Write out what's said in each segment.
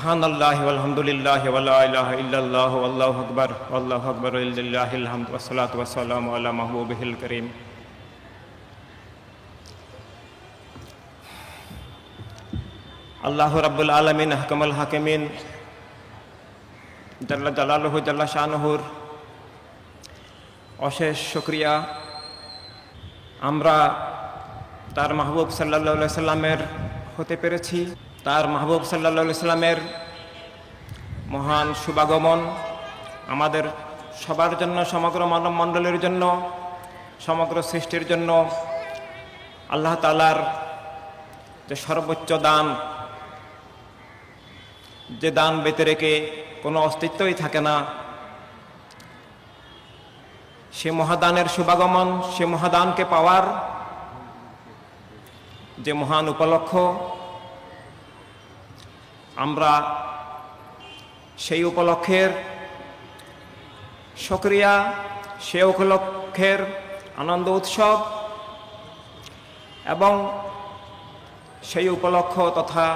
সুবহানাল্লাহি ওয়ালহামদুলিল্লাহি ওয়া লা ইলাহা ইল্লাল্লাহু আল্লাহু আকবার লিল্লাহিল হামদ ওয়াসসালাতু ওয়াসসালামু আলা মাহবুবিহিল কারীম। আল্লাহু রাব্বুল আলামিন আহকামুল হাকিমিন জাল্লা জালালুহু জাল্লা শানুহুর অশেষ শুকরিয়া। আমরা তার মাহবুব সাল্লাল্লাহু আলাইহি সাল্লামের হতে পেরেছি। তার মাহবুব সাল্লাল্লাহু আলাইহি সাল্লামের মহান শুভাগমন আমাদের সবার জন্য, সমগ্র মানব মণ্ডলের জন্য, সমগ্র সৃষ্টির জন্য আল্লাহ তাআলার যে সর্বোচ্চ দান, যে দান বেঁধে রেখে কোনো অস্তিত্বই থাকে না, সে মহাদানের শুভাগমন, সে মহাদানকে পাওয়ার যে মহান উপলক্ষ, আমরা সেই উপলক্ষের শুকরিয়া, সে উপলক্ষের আনন্দ উৎসব এবং সেই উপলক্ষ তথা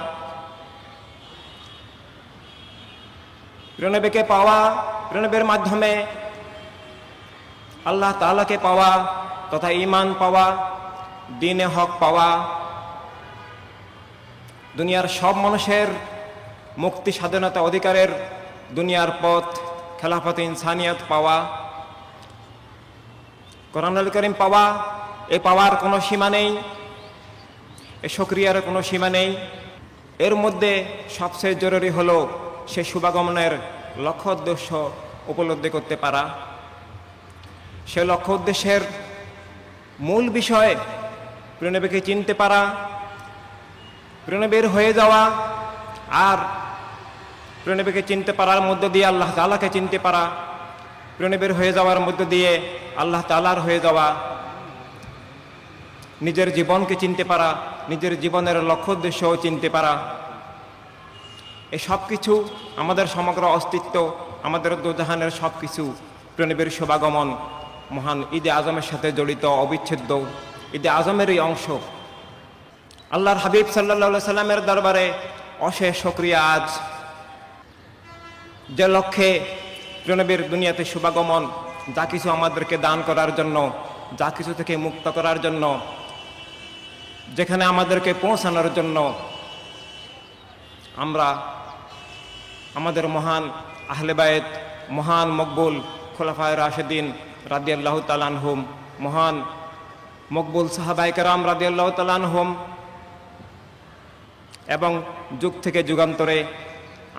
প্রিয়নবীকে পাওয়া, প্রিয়নবীর মাধ্যমে আল্লাহ তাআলাকে পাওয়া তথা ঈমান পাওয়া, দ্বীনে হক পাওয়া, দুনিয়ার সব মানুষের মুক্তি, স্বাধীনতা, অধিকারের দুনিয়ার পথ, খেলাফত ইনসানিয়ত পাওয়া, কোরআনুল কারীম পাওয়া, এই পাওয়ার কোনো সীমা নেই, এই শুকরিয়ার কোনো সীমা নেই। এর মধ্যে সবচেয়ে জরুরি হলো সে শুভাগমনের লক্ষ্য উদ্দেশ্য উপলব্ধি করতে পারা। সে লক্ষ্য উদ্দেশ্যের মূল বিষয় প্রিয়নবীকে চিনতে পারা, প্রিয়নবীর হয়ে যাওয়া, আর প্রিয়নবীকে চিনতে পারার মধ্য দিয়ে আল্লাহ তাআলাকে চিনতে পারা, প্রিয়নবীর হয়ে যাওয়ার মধ্য দিয়ে আল্লাহ তাআলার হয়ে যাওয়া, নিজের জীবনকে চিনতে পারা, নিজের জীবনের লক্ষ্য উদ্দেশ্যও চিনতে পারা। এই সব কিছু, আমাদের সমগ্র অস্তিত্ব, আমাদের দোজাহানের সব কিছু প্রিয়নবীর শুভাগমন মহান ঈদে আজমের সাথে জড়িত, অবিচ্ছেদ্য ঈদে আজমেরই অংশ। আল্লাহর হাবিব সাল্লাল্লাহু আলাইহি সাল্লামের দরবারে অশেষ শুকরিয়া আজ, যে লক্ষ্যে প্রিয়নবীর দুনিয়াতে শুভাগমন, যা কিছু আমাদেরকে দান করার জন্য, যা কিছু থেকে মুক্ত করার জন্য, যেখানে আমাদেরকে পৌঁছানোর জন্য আমরা আমাদের মহান আহলে বায়ত, মহান মকবুল খুলাফায়ে রাশিদিন রাদিয়াল্লাহু তাআলা আনহুম, মহান মকবুল সাহাবায়ে কেরাম রাদিয়াল্লাহু তাআলা আনহুম, এবং যুগ থেকে যুগান্তরে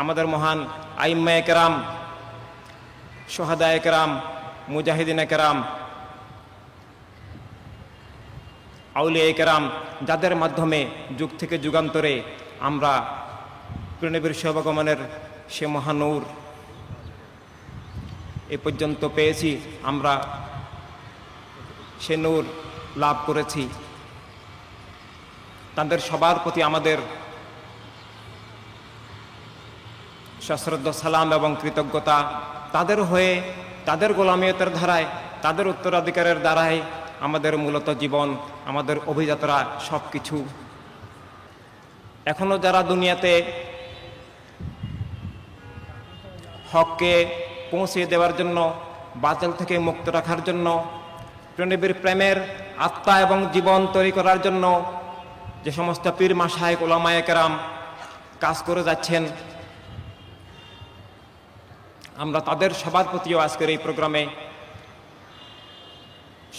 আমাদের মহান আইম্মায়ে কেরাম, শুহাদায়ে কেরাম, মুজাহিদিনে কেরাম, আউলিয়ায়ে কেরাম, যাদের মাধ্যমে যুগ থেকে যুগান্তরে আমরা প্রিয়নবীর শুভাগমনের সে মহানূর এ পর্যন্ত পেয়েছি, আমরা সে নূর লাভ করেছি। তাদের সবার প্রতি আমাদের সশ্রদ্ধ সালাম এবং কৃতজ্ঞতা। তাদের হয়ে, তাদের গোলামিয়তের ধারায়, তাদের উত্তরাধিকারের দ্বারাই আমাদের মূলত জীবন, আমাদের অভিযাত্রা সব কিছু। এখনো যারা দুনিয়াতে হককে পৌঁছে দেওয়ার জন্য, বাতিল থেকে মুক্ত রাখার জন্য, প্রিয়নবীর প্রেমের আত্মা এবং জীবন তৈরি করার জন্য যে সমস্ত পীর মাশায়েখ, উলামায়ে কেরাম কাজ করে যাচ্ছেন, আমরা তাদের সবার প্রতিও আজকের এই প্রোগ্রামে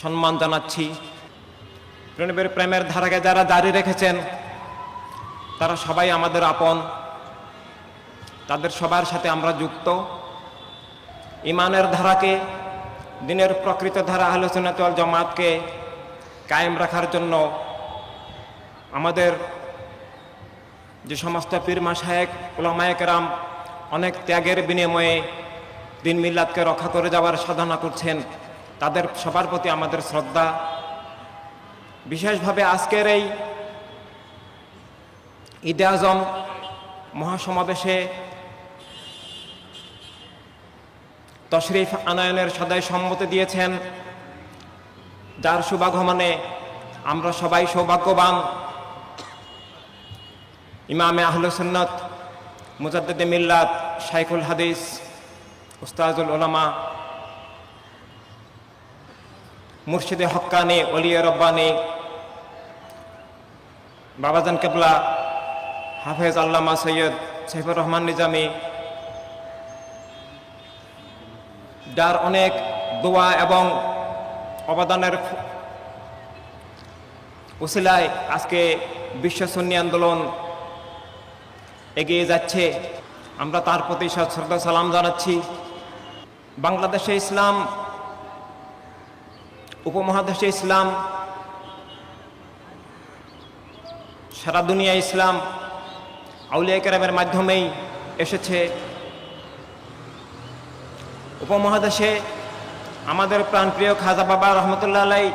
সম্মান জানাচ্ছি। প্রিয়নবীর প্রেমের ধারাকে যারা জারি রেখেছেন তারা সবাই আমাদের আপন, তাদের সবার সাথে আমরা যুক্ত। ঈমানের ধারাকে, দ্বীনের প্রকৃত ধারা আহলে সুন্নাত ওয়াল জামাতকে কায়েম রাখার জন্য আমাদের যে সমস্ত পীর মাশায়েখ, উলামায়ে কেরাম অনেক ত্যাগের বিনিময়ে দ্বীন মিল্লাতকে রক্ষা করে যাওয়ার সাধনা করছেন, তাদের সবার প্রতি আমাদের শ্রদ্ধা। বিশেষভাবে আজকের এই ঈদে আজম মহাসমাবেশে তশরিফ আনয়নের সদাই সম্মতি দিয়েছেন, যার শুভাগমনে আমরা সবাই সৌভাগ্যবান। ইমামে আহলে সুন্নাত মুজাদ্দিদে মিল্লাত, শাইখুল হাদিস, উস্তাজুল উলামা, মুর্শিদে হক্কানি, ওলিয়ে রব্বানি, বাবাজান কেবলা, হাফেজ আল্লামা সৈয়দ সাইফুর রহমান নিজামী, যার অনেক দোয়া এবং অবদানের উসিলায় আজকে বিশ্ব সুন্নি আন্দোলন এগিয়ে যাচ্ছে। আমরা তার প্রতি শ্রদ্ধা সালাম জানাচ্ছি। বাংলাদেশে ইসলাম, উপমহাদেশে ইসলাম, সারা দুনিয়া ইসলাম আউলিয়া কেরামের মাধ্যমেই এসেছে। উপমহাদেশে আমাদের প্রাণপ্রিয় খাজা বাবা রহমতুল্লাহ আলাইহি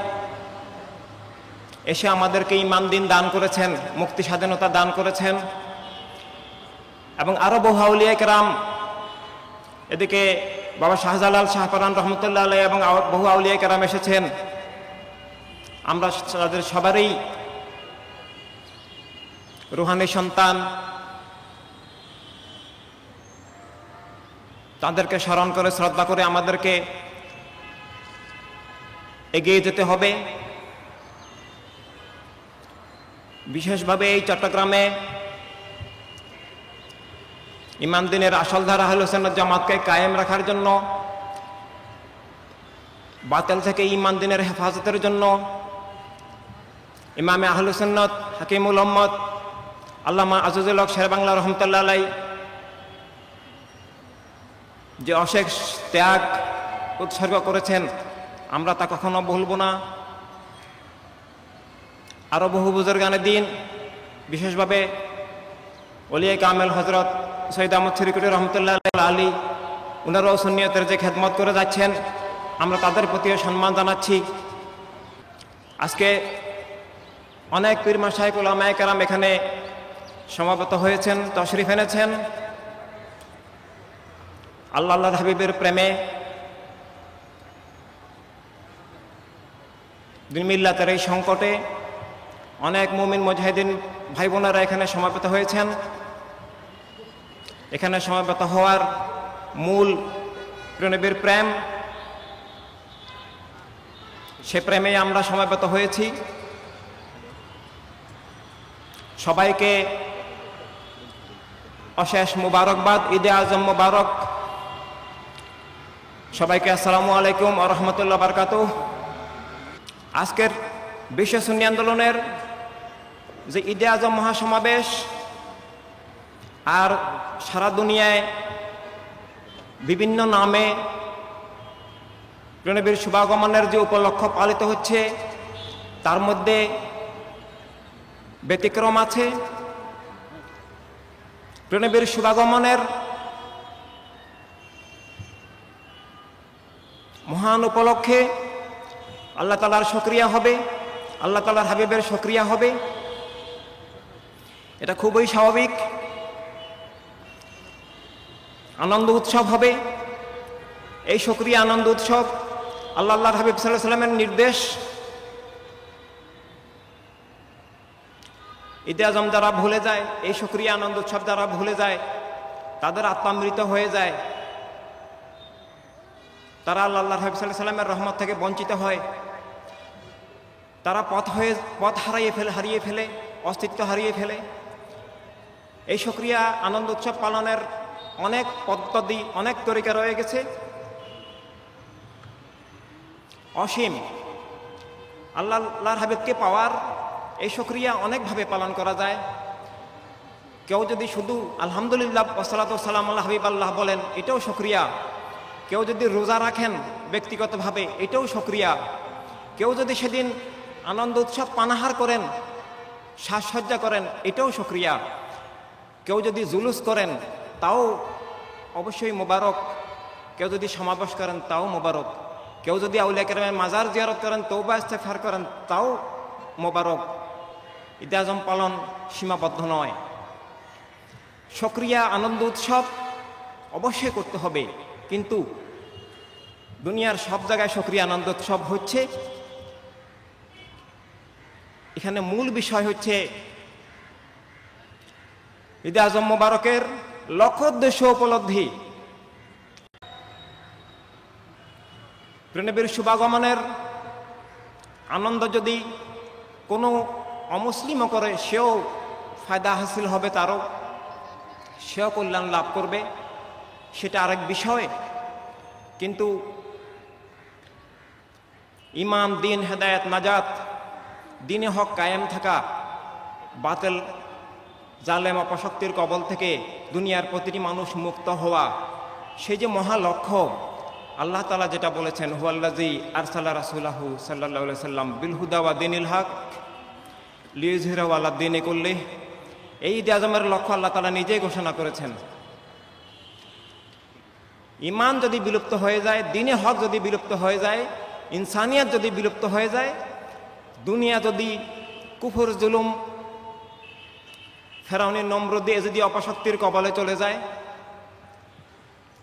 এসে আমাদেরকে ঈমান দ্বীন দান করেছেন, মুক্তি স্বাধীনতা দান করেছেন, এবং আরো বহু আউলিয়া কেরাম, এদিকে বাবা শাহজালাল শাহপরান রহমতুল্লাহ আলাইহি এবং বহু আউলিয়া কেরাম এসেছেন। আমরা তাদের সবারই রুহানি সন্তান। তাদেরকে স্মরণ করে, শ্রদ্ধা করে আমাদেরকে এগিয়ে যেতে হবে। বিশেষভাবে এই চট্টগ্রামে ঈমান দ্বীনের আসল ধারা আহলে সুন্নাত জামাতকে কায়েম রাখার জন্য, বাতিল থেকে ঈমান দ্বীনের হেফাজতের জন্য ইমামে আহলে সুন্নাত হাকিমুল উম্মত আল্লামা আজিজুল হক শেরেবাংলা রহমতুল্লাহ আলাইহি যে অশেষ ত্যাগ উৎসর্গ করেছেন, আমরা তা কখনো ভুলব না। আরো বহু বুজুর্গানে দিন, বিশেষভাবে ওলিয়ে কামেল হযরত সৈয়দ আহমদ শরীকুটি রহমতুল্লাহ আলী, উনারাও সুন্নিয়তের যে খেদমত করে যাচ্ছেন, আমরা তাদের প্রতিও সম্মান জানাচ্ছি। আজকে অনেক পীর মাশায়েখ উলামায়ে কেরাম এখানে সমাবেত হয়েছেন, তশরিফ এনেছেন। আল্লাহর হাবিবের প্রেমে দিন মিল্লাতের এই সংকটে অনেক মুমিন মুজাহিদিন ভাই বোনেরা এখানে সমাবেত হয়েছেন। এখানে সমাবেত হওয়ার মূল প্রিয়নবীর প্রেম, সে প্রেমে আমরা সমাবেত হয়েছি। সবাইকে অশেষ মুবারকবাদ, ঈদে আজম মুবারক। সবাইকে আসসালামু আলাইকুম ওয়া রাহমাতুল্লাহি ওয়া বারাকাতুহু। আজকের বিশ্ব সুন্নি আন্দোলনের যে ঈদে আজম মহাসমাবেশ, আর সারা দুনিয়ায় বিভিন্ন নামে প্রিয়নবীর শুভাগমনের যে উপলক্ষ পালিত হচ্ছে, তার মধ্যে ব্যতিক্রম আছে। প্রিয়নবীর শুভাগমনের মহান উপলক্ষে আল্লাহ তাআলার শুকরিয়া হবে, আল্লাহ তাআলার হাবিবের শুকরিয়া হবে। এটা খুবই স্বাভাবিক। আনন্দ উৎসব হবে। এই শুকরিয়া আনন্দ উৎসব আল্লাহর হাবিব সাল্লাল্লাহু আলাইহি ওয়াসাল্লামের নির্দেশ। ঈদে আজম যারা ভুলে যায়, এই শুকরিয়া আনন্দ উৎসব যারা ভুলে যায়, তাদের আত্মামৃত হয়ে যায়। তারা আল্লাহর হাবিব সাল্লাল্লাহু আলাইহি ওয়াসাল্লামের রহমত থেকে বঞ্চিত হয়। তারা পথ হারিয়ে ফেলে, অস্তিত্ব হারিয়ে ফেলে। এই শুকরিয়া আনন্দ উৎসব পালনের অনেক পদ্ধতি, অনেক তরিকা রয়ে গেছে, অসীম। আল্লাহর হাবিবকে পাওয়ার এই শুকরিয়া অনেকভাবে পালন করা যায়। কেউ যদি শুধু আলহামদুলিল্লাহ ওয়াসসালাতু ওয়াসসালামু আলা হাবিবাল্লাহ বলেন, এটাও শুকরিয়া। কেউ যদি রোজা রাখেন ব্যক্তিগতভাবে, এটাও শুকরিয়া। কেউ যদি সেদিন আনন্দ উৎসব পানাহার করেন, সাজসজ্জা করেন, এটাও শুকরিয়া। কেউ যদি জুলুস করেন, তাও অবশ্যই মোবারক। কেউ যদি সমাবেশ করেন, তাও মোবারক। কেউ যদি আউলিয়া কেরামের মাজার জিয়ারত করেন, তওবা ইস্তেগফার করেন, তাও মোবারক। ঈদে আজম পালন সীমাবদ্ধ নয়। শুকরিয়া আনন্দ উৎসব অবশ্যই করতে হবে, কিন্তু দুনিয়ার সব জায়গায় শুকরিয়া আনন্দ উৎসব হচ্ছে। এখানে মূল বিষয় হচ্ছে ঈদে আজম মোবারকের লক্ষ্য উদ্দেশ্য উপলব্ধি। প্রিয়নবীর শুভাগমনের আনন্দ যদি কোনো অমুসলিমও করে, সেও ফায়দা হাসিল হবে, তারও সেও কল্যাণ লাভ করবে, সেটা আরেক বিষয়। কিন্তু ইমান, দিন, হেদায়েত, নাজাত, দিনে হক কায়েম থাকা, বাতিল জালেম অপশক্তির কবল থেকে দুনিয়ার প্রতিটি মানুষ মুক্ত হওয়া, সেই যে মহা লক্ষ্য, আল্লাহ তাআলা যেটা বলেছেন, হুয়াল্লাযী আরসালা রাসূলাহু সাল্লাল্লাহু আলাইহি সাল্লাম বিল হুদা ওয়া দীনিল হক লিইয়ুযহিরাহু আলা দীনি কুল্লিহি, এই ঈদ আজমের লক্ষ্য আল্লাহ তাআলা নিজেই ঘোষণা করেছেন। ইমান যদি বিলুপ্ত হয়ে যায়, দিনে হক যদি বিলুপ্ত হয়ে যায়, ইনসানিয়াত যদি বিলুপ্ত হয়ে যায়, দুনিয়া যদি কুফর, জুলুম, ফেরাউনি, নমরুদ যদি অপশক্তির কবলে চলে যায়,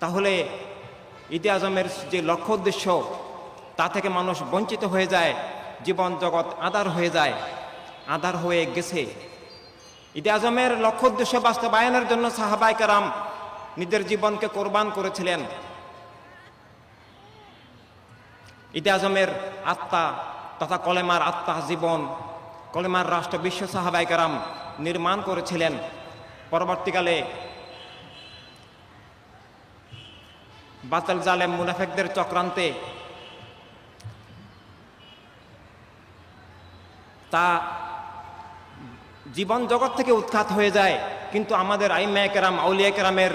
তাহলে ঈদে আজমের যে লক্ষ্য উদ্দেশ্য, তা থেকে মানুষ বঞ্চিত হয়ে যায়, জীবন জগৎ আধার হয়ে যায়, আধার হয়ে গেছে। ঈদে আজমের লক্ষ্য উদ্দেশ্য বাস্তবায়নের জন্য সাহাবায়ে কেরাম নিজের জীবনকে কোরবান করেছিলেন। ঈদে আজমের আত্মা তথা কলেমার আত্মা জীবন, কলেমার রাষ্ট্র বিশ্ব সাহাবায়ে কেরাম নির্মাণ করেছিলেন। পরবর্তীকালে বাতিল জালেম মুনাফিকদের চক্রান্তে তা জীবন জগৎ থেকে উৎখাত হয়ে যায়, কিন্তু আমাদের আইম্মায়ে কেরাম, আউলিয়া কেরামের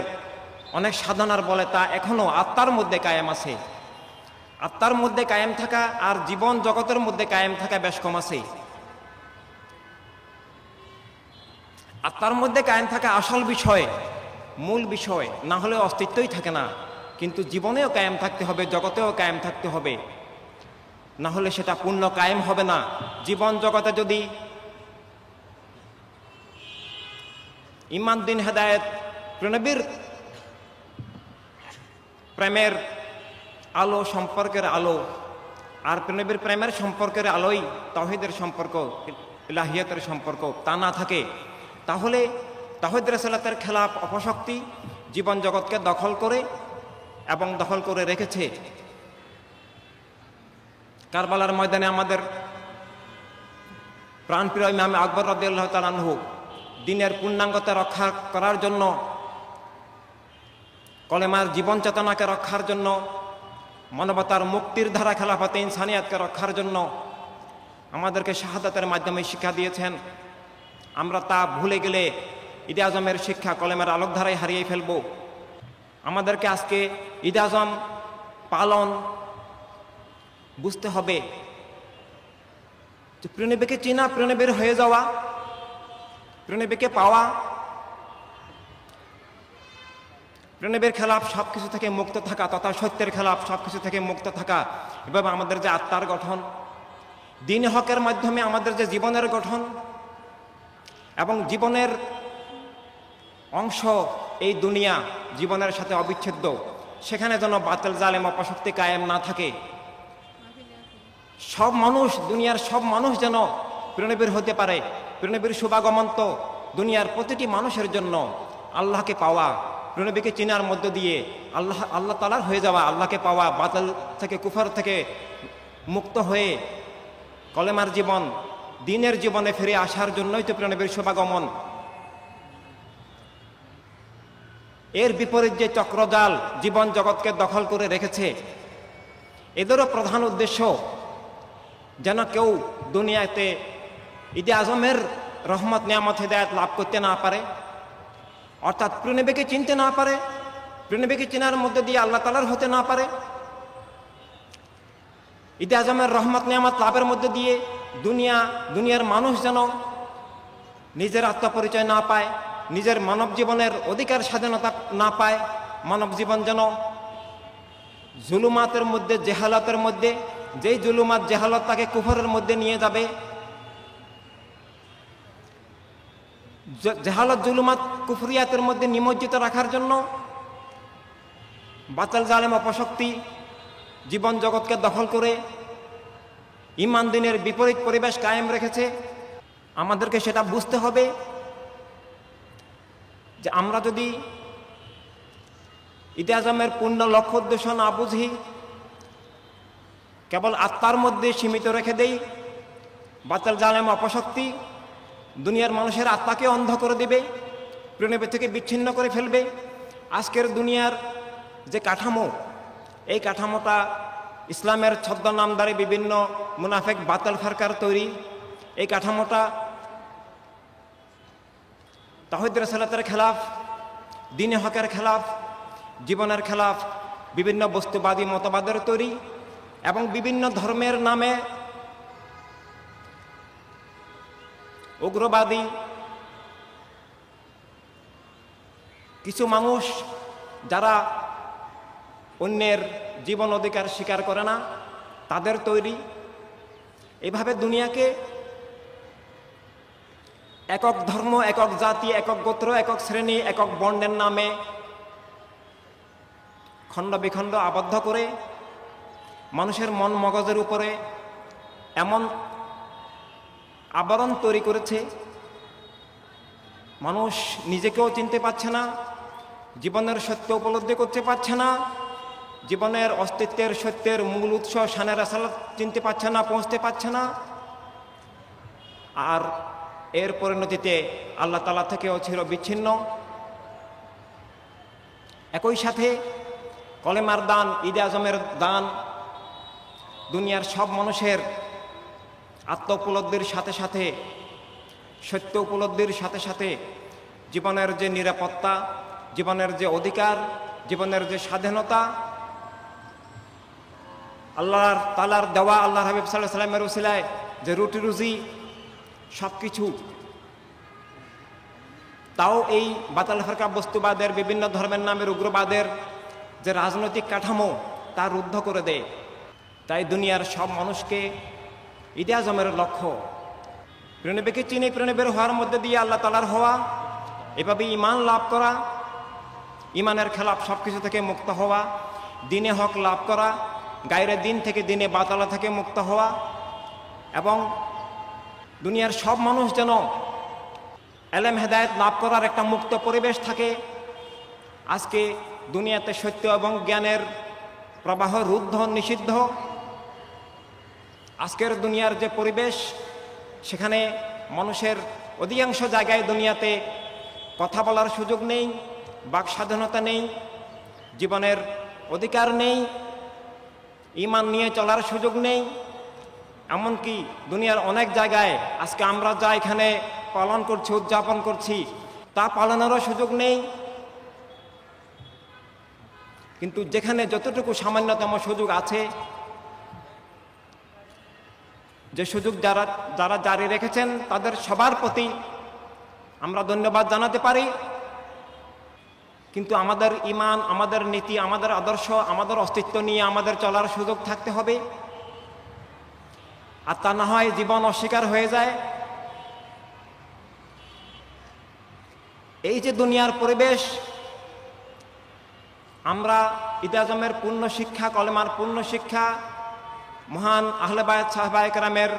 অনেক সাধনার বলে তা এখনো আত্মার মধ্যে কায়েম আছে। আত্মার মধ্যে কায়েম থাকা আর জীবন জগতের মধ্যে কায়েম থাকা বেশ কম আছে। আত্মার মধ্যে কায়েম থাকা আসল বিষয়, মূল বিষয়, না হলে অস্তিত্বই থাকে না। কিন্তু জীবনেও কায়েম থাকতে হবে, জগতেও কায়েম থাকতে হবে, না হলে সেটা পূর্ণ কায়েম হবে না। জীবন জগতে যদি ইমান, দিন, হেদায়েত, প্রিয়নবীর প্রেমের আলো, সম্পর্কের আলো, আর প্রিয়নবীর প্রেমের সম্পর্কের আলোই তাওহীদের সম্পর্ক, ইলাহিয়াতের সম্পর্ক, তা না থাকে, তাহলে তাওহীদ রিসালাতের খেলাফ অপশক্তি জীবন জগৎকে দখল করে এবং দখল করে রেখেছে। কারবালার ময়দানে আমাদের প্রাণপ্রিয় ইমাম আকবর রাদিয়াল্লাহু তাআলা আনহু দিনের পূর্ণাঙ্গতা রক্ষা করার জন্য, কলেমার জীবন চেতনাকে রক্ষার জন্য, মানবতার মুক্তির ধারা খেলাফতে ইনসানিয়াতকে রক্ষার জন্য আমাদেরকে শাহাদাতের মাধ্যমে শিক্ষা দিয়েছেন। আমরা তা ভুলে গেলে ঈদে আজমের শিক্ষা কলেমার আলোকধারায় হারিয়ে ফেলব। আমাদেরকে আজকে ঈদে আজম পালন বুঝতে হবে যে প্রিয়নবীকে চিনা, প্রিয়নবীর হয়ে যাওয়া, প্রিয়নবীকে পাওয়া, প্রিয়নবীর খেলাফ সবকিছু থেকে মুক্ত থাকা তথা সত্যের খেলাফ সবকিছু থেকে মুক্ত থাকা, এভাবে আমাদের যে আত্মার গঠন, দিন হকের মাধ্যমে আমাদের যে জীবনের গঠন এবং জীবনের অংশ এই দুনিয়া জীবনের সাথে অবিচ্ছেদ্য, সেখানে যেন বাতিল জালেম অপশক্তি কায়েম না থাকে। সব মানুষ, দুনিয়ার সব মানুষ যেন প্রিয়নবীর হতে পারে। প্রিয়নবীর শুভাগমন তো দুনিয়ার প্রতিটি মানুষের জন্য আল্লাহকে পাওয়া, প্রিয়নবীকে চিনার মধ্য দিয়ে আল্লাহ তাআলার হয়ে যাওয়া, আল্লাহকে পাওয়া, বাতিল থেকে, কুফর থেকে মুক্ত হয়ে কলেমার জীবন, দিনের জীবনে ফিরে আসার জন্যই তো প্রিয়নবীর শুভাগমন। এর বিপরীত যে চক্রজাল জীবন জগৎকে দখল করে রেখেছে, এদেরও প্রধান উদ্দেশ্য যেন কেউ দুনিয়াতে ঈদে আজমের রহমত, নিয়ামত, হিদায়াত লাভ করতে না পারে, অর্থাৎ প্রিয়নবীকে চিনতে না পারে, প্রিয়নবীকে চিনার মধ্যে দিয়ে আল্লাহ তাআলার হতে না পারে। ঈদে আজমের রহমত, নিয়ামত লাভের মধ্যে দিয়ে দুনিয়ার মানুষ যেন নিজের আত্মপরিচয় না পায়, নিজের মানব জীবনের অধিকার স্বাধীনতা না পায়, মানব জীবন যেন জুলুমাতের মধ্যে, জেহালতের মধ্যে, যেই জুলুমাত জেহালত তাকে কুফরের মধ্যে নিয়ে যাবে, জেহালত জুলুমাত কুফরিয়াতের মধ্যে নিমজ্জিত রাখার জন্য বাতিল জালেম অপশক্তি জীবন জগৎকে দখল করে ঈমান দিনের বিপরীত পরিবেশ কায়েম রেখেছে। আমাদেরকে সেটা বুঝতে হবে যে আমরা যদি ঈদে আজমের পূর্ণ লক্ষ্য উদ্দেশ্য না বুঝি, কেবল আত্মার মধ্যে সীমিত রেখে দেই, বাতিল জালেম অপশক্তি দুনিয়ার মানুষের আত্মাকে অন্ধ করে দিবে, প্রিয়নবী থেকে বিচ্ছিন্ন করে ফেলবে। আজকের দুনিয়ার যে কাঠামো, এই কাঠামোটা ইসলামের ছদ্মনামধারী বিভিন্ন মুনাফেক বাতিল ফেরকার তৈরি। এই কাঠামোটা তাওহীদ রিসালাতের খেলাফ, দ্বীনে হকের খেলাফ, জীবনের খেলাফ, বিভিন্ন বস্তুবাদী মতবাদের তৈরি এবং বিভিন্ন ধর্মের নামে উগ্রবাদী কিছু মানুষ যারা অন্যের জীবন অধিকার স্বীকার করে না, তাদের তৈরি। এভাবে দুনিয়াকে একক ধর্ম, একক জাতি, একক গোত্র, একক শ্রেণী, একক বর্ণের নামে খণ্ড বিখণ্ড আবদ্ধ করে মানুষের মন মগজের উপরে এমন আবরণ তৈরি করেছে, মানুষ নিজেকেও চিনতে পারছে না, জীবনের সত্য উপলব্ধি করতে পারছে না, জীবনের অস্তিত্বের সত্যের মূল উৎস শানের আসালাত চিনতে পারছে না, পৌঁছতে পারছে না। আর এর পরিণতিতে আল্লাহ তাআলা থেকেও চির বিচ্ছিন্ন। একই সাথে কলেমার দান, ঈদে আজমের দান দুনিয়ার সব মানুষের আত্ম উপলব্ধির সাথে সাথে, সত্য উপলব্ধির সাথে সাথে জীবনের যে নিরাপত্তা, জীবনের যে অধিকার, জীবনের যে স্বাধীনতা, আল্লাহ তাআলার দেওয়া, আল্লাহ হাবিব সাল্লাল্লাহু আলাইহি ওয়াসাল্লামের উসিলায় যে রুটি রুজি সব কিছু, তাও এই বাতিল ফিরকা বস্তুবাদের, বিভিন্ন ধর্মের নামের উগ্রবাদের যে রাজনৈতিক কাঠামো তা রুদ্ধ করে দেয়। তাই দুনিয়ার সব মানুষকে ঈদে আজমের লক্ষ্য প্রিয়নবীকে চিনে প্রিয়নবীর হওয়ার মধ্যে দিয়ে আল্লাহ তাআলার হওয়া, এভাবে ঈমান লাভ করা, ঈমানের খেলাফ সব কিছু থেকে মুক্ত হওয়া, দ্বীনে হক লাভ করা, গায়রে দ্বীন থেকে দ্বীনে বাতালা থেকে মুক্ত হওয়া, এবং দুনিয়ার সব মানুষ যেন এলেম হেদায়েত লাভ করার একটা মুক্ত পরিবেশ থাকে। আজকে দুনিয়াতে সত্য এবং জ্ঞানের প্রবাহ রুদ্ধ, নিষিদ্ধ। আজকের দুনিয়ার যে পরিবেশ, সেখানে মানুষের অধিকাংশ জায়গায় দুনিয়াতে কথা বলার সুযোগ নেই, বাক স্বাধীনতা নেই, জীবনের অধিকার নেই, ঈমান নিয়ে চলার সুযোগ নেই। এমনকি দুনিয়ার অনেক জায়গায় আজকে আমরা যা এখানে পালন করছি, উদযাপন করছি, তা পালনেরও সুযোগ নেই। কিন্তু যেখানে যতটুকু সামান্যতম সুযোগ আছে, যে সুযোগ যারা জারি রেখেছেন তাদের সবার প্রতি আমরা ধন্যবাদ জানাতে পারি। কিন্তু আমাদের ঈমান, আমাদের নীতি, আমাদের আদর্শ, আমাদের অস্তিত্ব নিয়ে আমাদের চলার সুযোগ থাকতে হবে। আর তা না হয় জীবন অস্বীকার হয়ে যায়। এই যে দুনিয়ার পরিবেশ, আমরা ঈদে আজমের পূর্ণ শিক্ষা, কলেমার পূর্ণ শিক্ষা, মহান আহলে বায়াত সাহাবায়ে কেরামের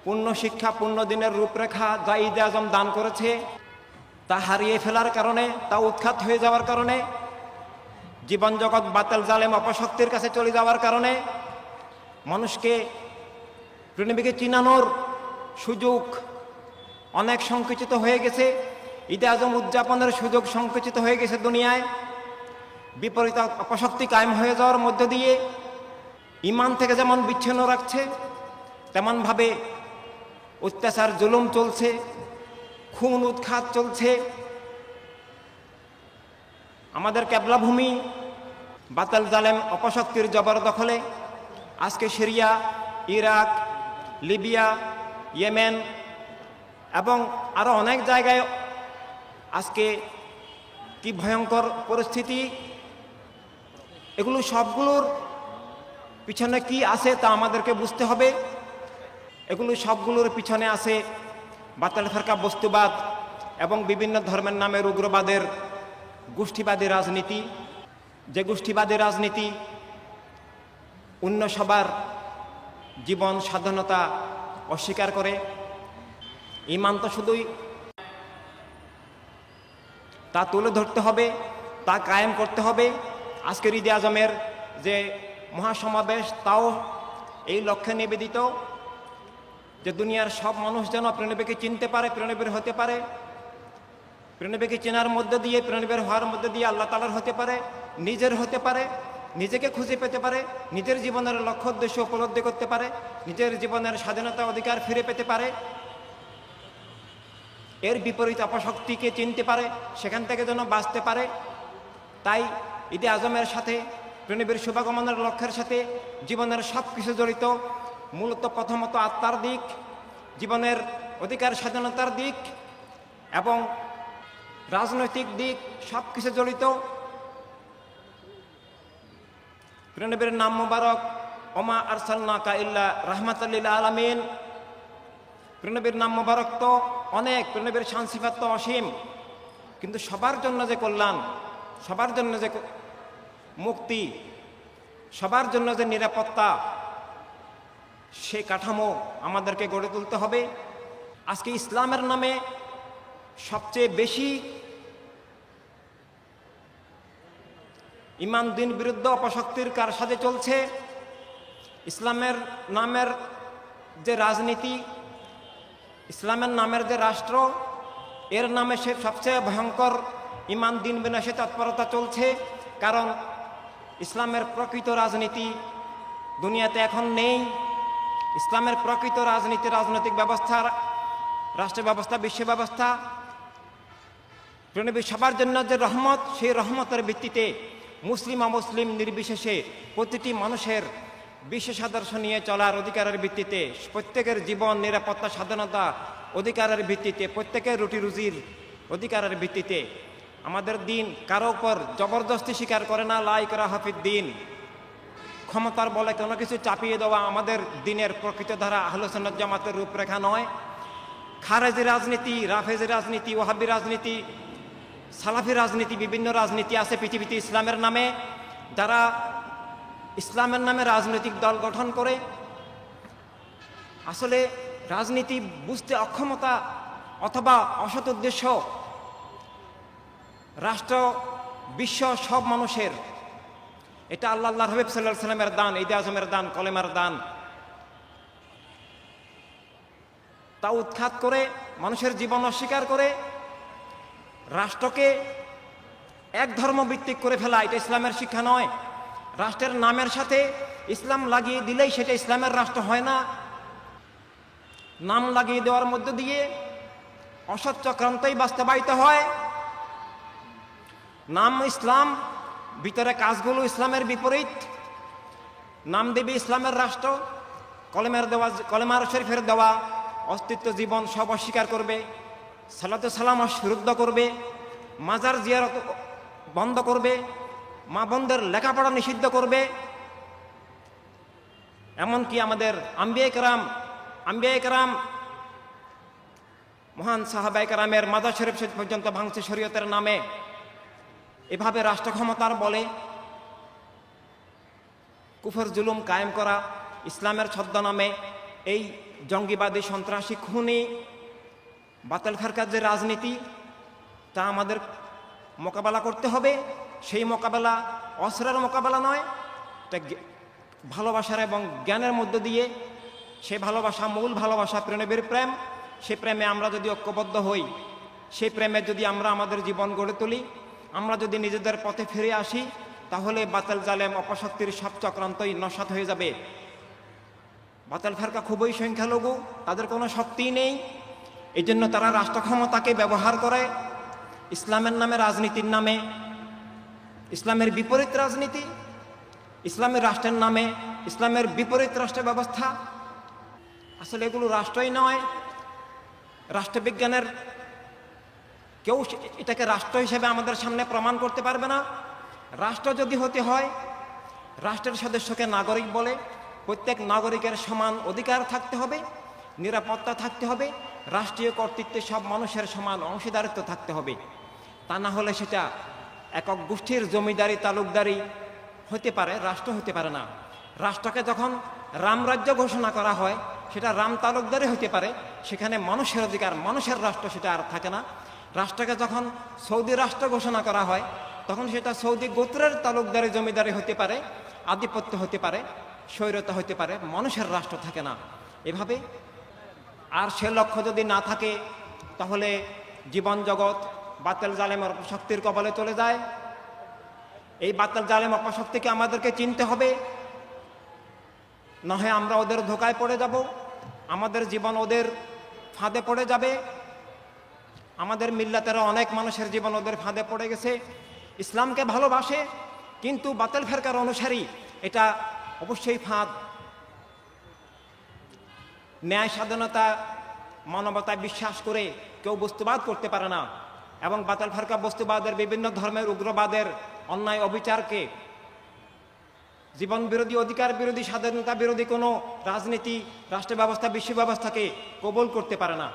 পূর্ণ শিক্ষা, পূর্ণ দিনের রূপরেখা যা ঈদে আজম দান করেছে, তা হারিয়ে ফেলার কারণে, তা উৎখাত হয়ে যাওয়ার কারণে, জীবন জগৎ বাতিল জালেম অপশক্তির কাছে চলে যাওয়ার কারণে মানুষকে প্রিয়নবীকে চিনানোর সুযোগ অনেক সংকুচিত হয়ে গেছে। ঈদে আজম উদযাপনের সুযোগ সংকুচিত হয়ে গেছে দুনিয়ায়। বিপরীত অপশক্তি কায়েম হয়ে যাওয়ার মধ্য দিয়ে ঈমান থেকে যেমন বিচ্ছিন্ন রাখছে, তেমনভাবে অত্যাচার, জুলুম চলছে, খুন উৎখাত চলছে। আমাদের কেবলাভূমি বাতিল জালেম অপশক্তির জবরদখলে। আজকে সিরিয়া, ইরাক, লিবিয়া, ইয়েমেন এবং আরো অনেক জায়গায় আজকে কি ভয়ঙ্কর পরিস্থিতি। এগুলো সবগুলোর পিছনে কি আছে তা আমাদেরকে বুঝতে হবে। এগুলো সবগুলোর পিছনে আছে বাতিল ফিরকা বস্তুবাদ এবং বিভিন্ন ধর্মের নামের উগ্রবাদের গোষ্ঠীবাদী রাজনীতি। যে গোষ্ঠীবাদী রাজনীতি অন্য সবার জীবন স্বাধীনতা অস্বীকার করে। ঈমান তো শুধুই তা তুলে ধরতে হবে, তা কায়েম করতে হবে। আজকের ঈদে আজমের যে মহাসমাবেশ, তাও এই লক্ষ্যে নিবেদিত যে দুনিয়ার সব মানুষ যেন প্রিয়নবীকে চিনতে পারে, প্রিয়নবীর হতে পারে, প্রিয়নবীকে চেনার মধ্যে দিয়ে, প্রিয়নবীর হওয়ার মধ্যে দিয়ে আল্লাহ তাআলার হতে পারে, নিজের হতে পারে, নিজেকে খুঁজে পেতে পারে, নিজের জীবনের লক্ষ্য উদ্দেশ্য উপলব্ধি করতে পারে, নিজের জীবনের স্বাধীনতা অধিকার ফিরে পেতে পারে, এর বিপরীত অপশক্তিকে চিনতে পারে, সেখান থেকে যেন বাঁচতে পারে। তাই ঈদে আজমের সাথে, প্রিয়নবীর শুভাগমনের লক্ষ্যের সাথে জীবনের সব কিছু জড়িত। মূলত প্রথমত আত্মার দিক, জীবনের অধিকার স্বাধীনতার দিক এবং রাজনৈতিক দিক সব কিছু জড়িত। প্রিয়নবীর নাম মুবারক, ওমা আরসালনাকা ইল্লা রাহমাতাল লিল আলামিন। প্রিয়নবীর নাম মুবারক তো অনেক, প্রিয়নবীর শান সিফাত তো অসীম, কিন্তু সবার জন্য যে কল্যাণ, সবার জন্য যে মুক্তি, সবার জন্য যে নিরাপত্তা, সেই কাঠামো আমাদেরকে গড়ে তুলতে হবে। আজকে ইসলামের নামে সবচেয়ে বেশি ইমান দিন বিরুদ্ধ অপশক্তির কারসাজে চলছে। ইসলামের নামের যে রাজনীতি, ইসলামের নামের যে রাষ্ট্র, এর নামে সে সবচেয়ে ভয়ঙ্কর ইমান দিন বিনাশে তৎপরতা চলছে। কারণ ইসলামের প্রকৃত রাজনীতি দুনিয়াতে এখন নেই। ইসলামের প্রকৃত রাজনীতি, রাজনৈতিক ব্যবস্থা, রাষ্ট্র ব্যবস্থা, বিশ্ব ব্যবস্থা, প্রিয়নবী সবার জন্য যে রহমত, সেই রহমতের ভিত্তিতে মুসলিম অমুসলিম নির্বিশেষে প্রতিটি মানুষের বিশেষ আদর্শ নিয়ে চলার অধিকারের ভিত্তিতে, প্রত্যেকের জীবন নিরাপত্তা স্বাধীনতা অধিকারের ভিত্তিতে, প্রত্যেকের রুটি রুজির অধিকারের ভিত্তিতে আমাদের দিন কারো উপর জবরদস্তি স্বীকার করে না। লা ইকরাহা হাফিদ দিন, ক্ষমতার বলে কোনো কিছু চাপিয়ে দেওয়া আমাদের দিনের প্রকৃত ধারা আহলে সুন্নাত জামাতের রূপরেখা নয়। খারেজি রাজনীতি, রাফেজি রাজনীতি, ওয়াহাবি রাজনীতি, সালাফি রাজনীতি, বিভিন্ন রাজনীতি আছে পৃথিবীতে ইসলামের নামে। যারা ইসলামের নামে রাজনৈতিক দল গঠন করে আসলে রাজনীতি বুঝতে অক্ষমতা অথবা অসৎ উদ্দেশ্য। রাষ্ট্র বিশ্ব সব মানুষের, এটা আল্লাহর হাবিব সাল্লাল্লাহু আলাইহি সাল্লামের দান, ঈদে আজমের দান, কলেমার দান। তা উৎখাত করে, মানুষের জীবন অস্বীকার করে রাষ্ট্রকে এক ধর্মভিত্তিক করে ফেলা, এটা ইসলামের শিক্ষা নয়। রাষ্ট্রের নামের সাথে ইসলাম লাগিয়ে দিলেই সেটা ইসলামের রাষ্ট্র হয় না। নাম লাগিয়ে দেওয়ার মধ্য দিয়ে অসৎ চক্রান্তই বাস্তবায়িত হয়। নাম ইসলাম, ভিতরে কাজগুলো ইসলামের বিপরীত। নাম দেবে ইসলামের রাষ্ট্র, কলেমার শরীফের দেওয়া অস্তিত্ব জীবন সব অস্বীকার করবে, সালাতু সালাম অশ্রদ্ধা করবে, মাজার জিয়ারত বন্ধ করবে, মা বোনদের লেখাপড়া নিষিদ্ধ করবে। এমনকি আমাদের আম্বিয়া কেরাম মহান সাহাবায়ে কেরামের মাজার শরীফ পর্যন্ত ভাঙছে শরীয়তের নামে। এভাবে রাষ্ট্র ক্ষমতার বলে কুফর জুলুম কায়েম করা, ইসলামের ছদ্মনামে এই জঙ্গিবাদী সন্ত্রাসী খুনি বাতিল ফেরকার যে রাজনীতি, তা আমাদের মোকাবেলা করতে হবে। সেই মোকাবেলা অস্ত্রের মোকাবেলা নয়, তা ভালোবাসার এবং জ্ঞানের মধ্য দিয়ে। সেই ভালোবাসা, মূল ভালোবাসা প্রিয়নবীর প্রেম। সেই প্রেমে আমরা যদি ঐক্যবদ্ধ হই, সেই প্রেমে যদি আমরা আমাদের জীবন গড়ে তুলি, আমরা যদি নিজেদের পথে ফিরে আসি, তাহলে বাতিল জালেম অপশক্তির সব চক্রান্তই নস্যাৎ হয়ে যাবে। বাতিল ফেরকা খুবই সংখ্যালঘু, তাদের কোনো শক্তিই নেই। এই জন্য তারা রাষ্ট্র ক্ষমতাকে ব্যবহার করে ইসলামের নামে, রাজনীতির নামে, ইসলামের বিপরীত রাজনীতি, ইসলামের রাষ্ট্রের নামে ইসলামের বিপরীত রাষ্ট্র ব্যবস্থা। আসলে এগুলো রাষ্ট্রই নয়। রাষ্ট্রবিজ্ঞানের কেউ এটাকে রাষ্ট্র হিসেবে আমাদের সামনে প্রমাণ করতে পারবে না। রাষ্ট্র যদি হতে হয়, রাষ্ট্রের সদস্যকে নাগরিক বলে, প্রত্যেক নাগরিকের সমান অধিকার থাকতে হবে, নিরাপত্তা থাকতে হবে, রাষ্ট্রীয় কর্তৃত্বে সব মানুষের সমান অংশীদারিত্ব থাকতে হবে। তা না হলে সেটা একক গোষ্ঠীর জমিদারি, তালুকদারি হতে পারে, রাষ্ট্র হতে পারে না। রাষ্ট্রকে যখন রামরাজ্য ঘোষণা করা হয়, সেটা রাম তালুকদারি হতে পারে, সেখানে মানুষের অধিকার, মানুষের রাষ্ট্র সেটা আর থাকে না। রাষ্ট্রকে যখন সৌদি রাষ্ট্র ঘোষণা করা হয়, তখন সেটা সৌদি গোত্রের তালুকদারি জমিদারি হতে পারে, আধিপত্য হতে পারে, স্বৈরতা হতে পারে, মানুষের রাষ্ট্র থাকে না এভাবে। আর সে লক্ষ্য যদি না থাকে তাহলে জীবন জগৎ বাতিল জালেম অপশক্তির কবলে চলে যায়। এই বাতিল জালেম অপশক্তিকে আমাদেরকে চিনতে হবে, নহে আমরা ওদের ধোকায় পড়ে যাব, আমাদের জীবন ওদের ফাঁদে পড়ে যাবে। আমাদের মিল্লাতের অনেক মানুষের জীবন ওদের ফাঁদে পড়ে গেছে। ইসলামকে ভালোবাসে কিন্তু বাতিল ফেরকার অনুসারী, এটা অবশ্যই ফাঁদ। ন্যায় স্বাধীনতা মানবতায় বিশ্বাস করে কেউ বস্তুবাদ করতে পারে না, এবং বাতিল ফেরকা বস্তুবাদের বিভিন্ন ধর্মের উগ্রবাদের অন্যায় অবিচারকে, জীবন বিরোধী, অধিকার বিরোধী, স্বাধীনতা বিরোধী কোনো রাজনীতি, রাষ্ট্র ব্যবস্থা, বিশ্ব ব্যবস্থাকে কবুল করতে পারে না।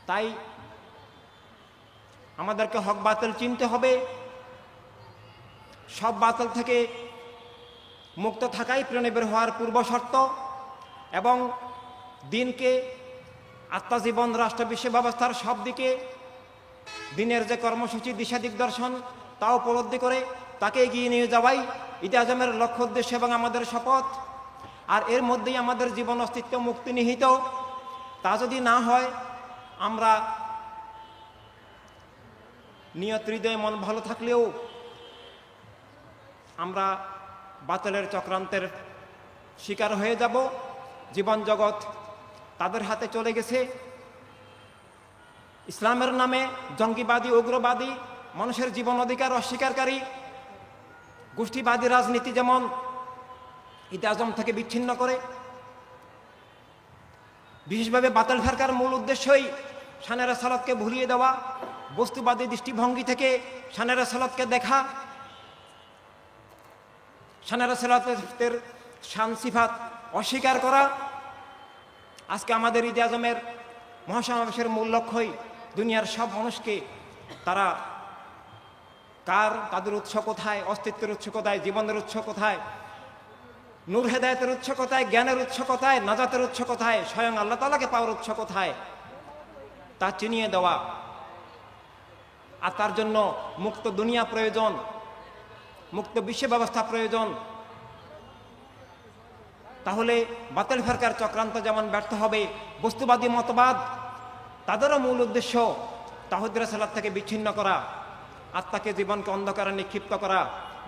তাই আমাদেরকে হক বাতিল চিনতে হবে, সব বাতিল থেকে মুক্ত থাকাই প্রিয়নবীর হওয়ার পূর্ব শর্ত, এবং দিনকে, আত্মজীবন, রাষ্ট্র, বিশ্ব ব্যবস্থার সব দিকে দিনের যে কর্মসূচি, দিশা দিগদর্শন তা উপলব্ধি করে তাকে এগিয়ে নিয়ে যাওয়াই ঈদে আজমের লক্ষ্য, উদ্দেশ্য এবং আমাদের শপথ। আর এর মধ্যেই আমাদের জীবন, অস্তিত্ব, মুক্তি নিহিত। তা যদি না হয়, আমরা নিয়ত, হৃদয়, মন ভালো থাকলেও আমরা বাতিলের চক্রান্তের শিকার হয়ে যাব। জীবন জগৎ তাদের হাতে চলে গেছে। ইসলামের নামে জঙ্গিবাদী, উগ্রবাদী, মানুষের জীবন অধিকার অস্বীকারী গোষ্ঠীবাদী রাজনীতি যেমন ঈদে আজম থেকে বিচ্ছিন্ন করে, বিশেষভাবে বাতিল ফেরকার মূল উদ্দেশ্যই শানে রিসালাতকে ভুলিয়ে দেওয়া, বস্তুবাদী দৃষ্টিভঙ্গি থেকে শানে রিসালাতকে দেখা, শানে রিসালাতের শান সিফাত অস্বীকার করা। আজকে আমাদের ঈদে আজমের মহাসমাবেশের মূল লক্ষ্যই দুনিয়ার সব মানুষকে তারা তাদের উৎস কোথায়, অস্তিত্বের উৎস কোথায়, জীবনের উৎস কোথায়, নূর হেদায়েতের উৎস কোথায়, জ্ঞানের উৎস কোথায়, নাজাতের উৎস কোথায়, স্বয়ং আল্লাহ তাআলাকে পাওয়ার উৎস কোথায়, তা চিনিয়ে দেওয়া। আর তার জন্য মুক্ত দুনিয়া প্রয়োজন, মুক্ত বিশ্ব ব্যবস্থা প্রয়োজন। তাহলে বাতিল ফেরকার চক্রান্ত যেমন ব্যর্থ হবে, বস্তুবাদী মতবাদ তাদেরও মূল উদ্দেশ্য তাওহীদ রিসালাত থেকে বিচ্ছিন্ন করা, আত্মাকে, জীবনকে অন্ধকারে নিক্ষিপ্ত করা।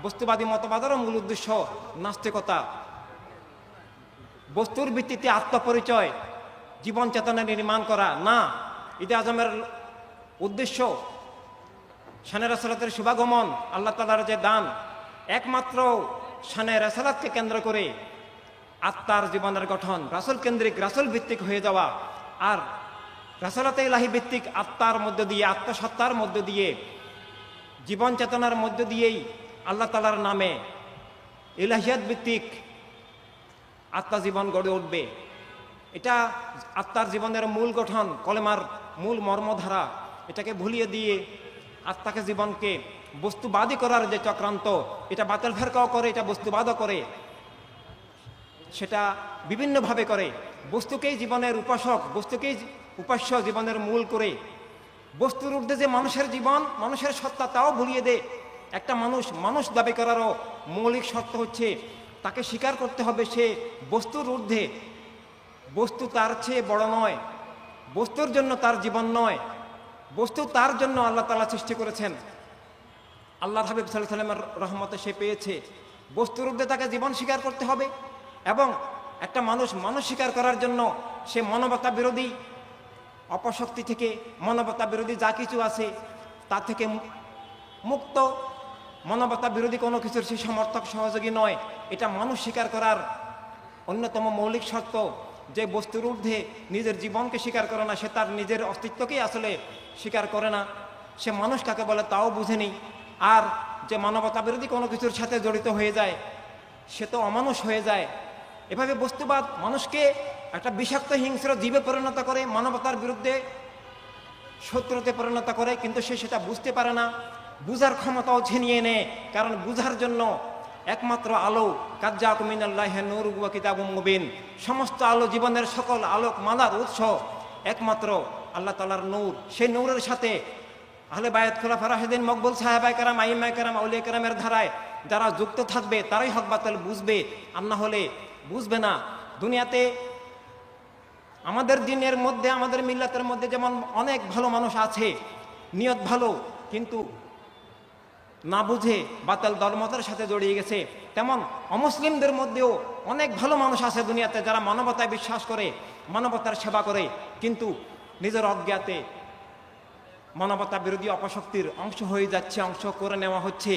বস্তুবাদী মতবাদেরও মূল উদ্দেশ্য নাস্তিকতা, বস্তুর ভিত্তিতে আত্মপরিচয়, জীবন চেতনা নির্মাণ করা না। ঈদে আজমের উদ্দেশ্য শানে রিসালাতের শুভাগমন, আল্লাহ তাআলার যে দান, একমাত্র শানে রিসালাতকে কেন্দ্র করে আত্মার জীবনের গঠন, রাসূল কেন্দ্রিক, রাসূল ভিত্তিক হয়ে যাওয়া। আর রিসালাতে ইলাহি ভিত্তিক আত্মার মধ্য দিয়ে, আত্মসত্তার মধ্য দিয়ে, জীবন চেতনার মধ্য দিয়েই আল্লাহ তাআলার নামে ইলাহিয়াত ভিত্তিক আত্মা জীবন গড়ে উঠবে। এটা আত্মার জীবনের মূল গঠন, কলেমার মূল মর্মধারা। এটাকে ভুলিয়ে দিয়ে আত্মাকে, জীবনকে বস্তুবাদী করার যে চক্রান্ত, এটা বাতিল ফেরকাও করে, এটা বস্তুবাদও করে। সেটা বিভিন্নভাবে করে। বস্তুকেই জীবনের উপাসক, বস্তুকেই উপাস্য জীবনের মূল করে বস্তুর ঊর্ধ্বে যে মানুষের জীবন, মানুষের সত্তা, তাও ভুলিয়ে দেয়। একটা মানুষ দাবি করারও মৌলিক শর্ত হচ্ছে তাকে স্বীকার করতে হবে সে বস্তুর ঊর্ধ্বে, বস্তু তার চেয়ে বড় নয়, বস্তুর জন্য তার জীবন নয়, বস্তু তার জন্য আল্লাহ তাআলা সৃষ্টি করেছেন। আল্লাহর হাবিব সাল্লাল্লাহু আলাইহি ওয়াসাল্লামের রহমতে সে পেয়েছে। বস্তুর ঊর্ধ্বে তাকে জীবন স্বীকার করতে হবে, এবং একটা মানুষ স্বীকার করার জন্য সে মানবতা বিরোধী অপশক্তি থেকে, মানবতা বিরোধী যা কিছু আছে তা থেকে মুক্ত, মানবতা বিরোধী কোনো কিছুর সে সমর্থক, সহযোগী নয়। এটা মানুষ স্বীকার করার অন্যতম মৌলিক শর্ত। যে বস্তুর ঊর্ধ্বে নিজের জীবনকে স্বীকার করে না, সে তার নিজের অস্তিত্বকেই আসলে স্বীকার করে না। সে মানুষ কাকে বলে তাও বুঝেনি। আর যে মানবতা বিরোধী কোনো কিছুর সাথে জড়িত হয়ে যায়, সে তো অমানুষ হয়ে যায়। এভাবে বস্তুবাদ মানুষকে একটা বিষাক্ত, হিংস্র জীবে পরিণত করে, মানবতার বিরুদ্ধে শত্রুতে পরিণত করে। কিন্তু সে সেটা বুঝতে পারে না, বুঝার ক্ষমতাও ছিনিয়ে নেয়। কারণ বুঝার জন্য একমাত্র আলো, কাদ জাআকুম মিনাল্লাহি নূরুন ওয়া কিতাবুম মুবিন, সমস্ত আলো, জীবনের সকল আলোক মালার উৎস একমাত্র আল্লাহ তাআলার নূর। সেই নূরের সাথে আহলে বায়াত খোলাফা রাশিদিন মকবুল সাহাবায়ে কেরাম আইম্মায়ে কেরাম আউলিয়া কেরামের ধারায় যারা যুক্ত থাকবে তারাই হক বাতিল বুঝবে, আর না হলে বুঝবে না। দুনিয়াতে আমাদের দিনের মধ্যে, আমাদের মিল্লাতের মধ্যে যেমন অনেক ভালো মানুষ আছে, নিয়ত ভালো, কিন্তু না বুঝে বাতিল দলমতের সাথে জড়িয়ে গেছে, তেমন অমুসলিমদের মধ্যেও অনেক ভালো মানুষ আছে দুনিয়াতে যারা মানবতায় বিশ্বাস করে, মানবতার সেবা করে, কিন্তু নিজের অজ্ঞাতে মানবতা বিরোধী অপশক্তির অংশ হয়ে যাচ্ছে, অংশ করে নেওয়া হচ্ছে।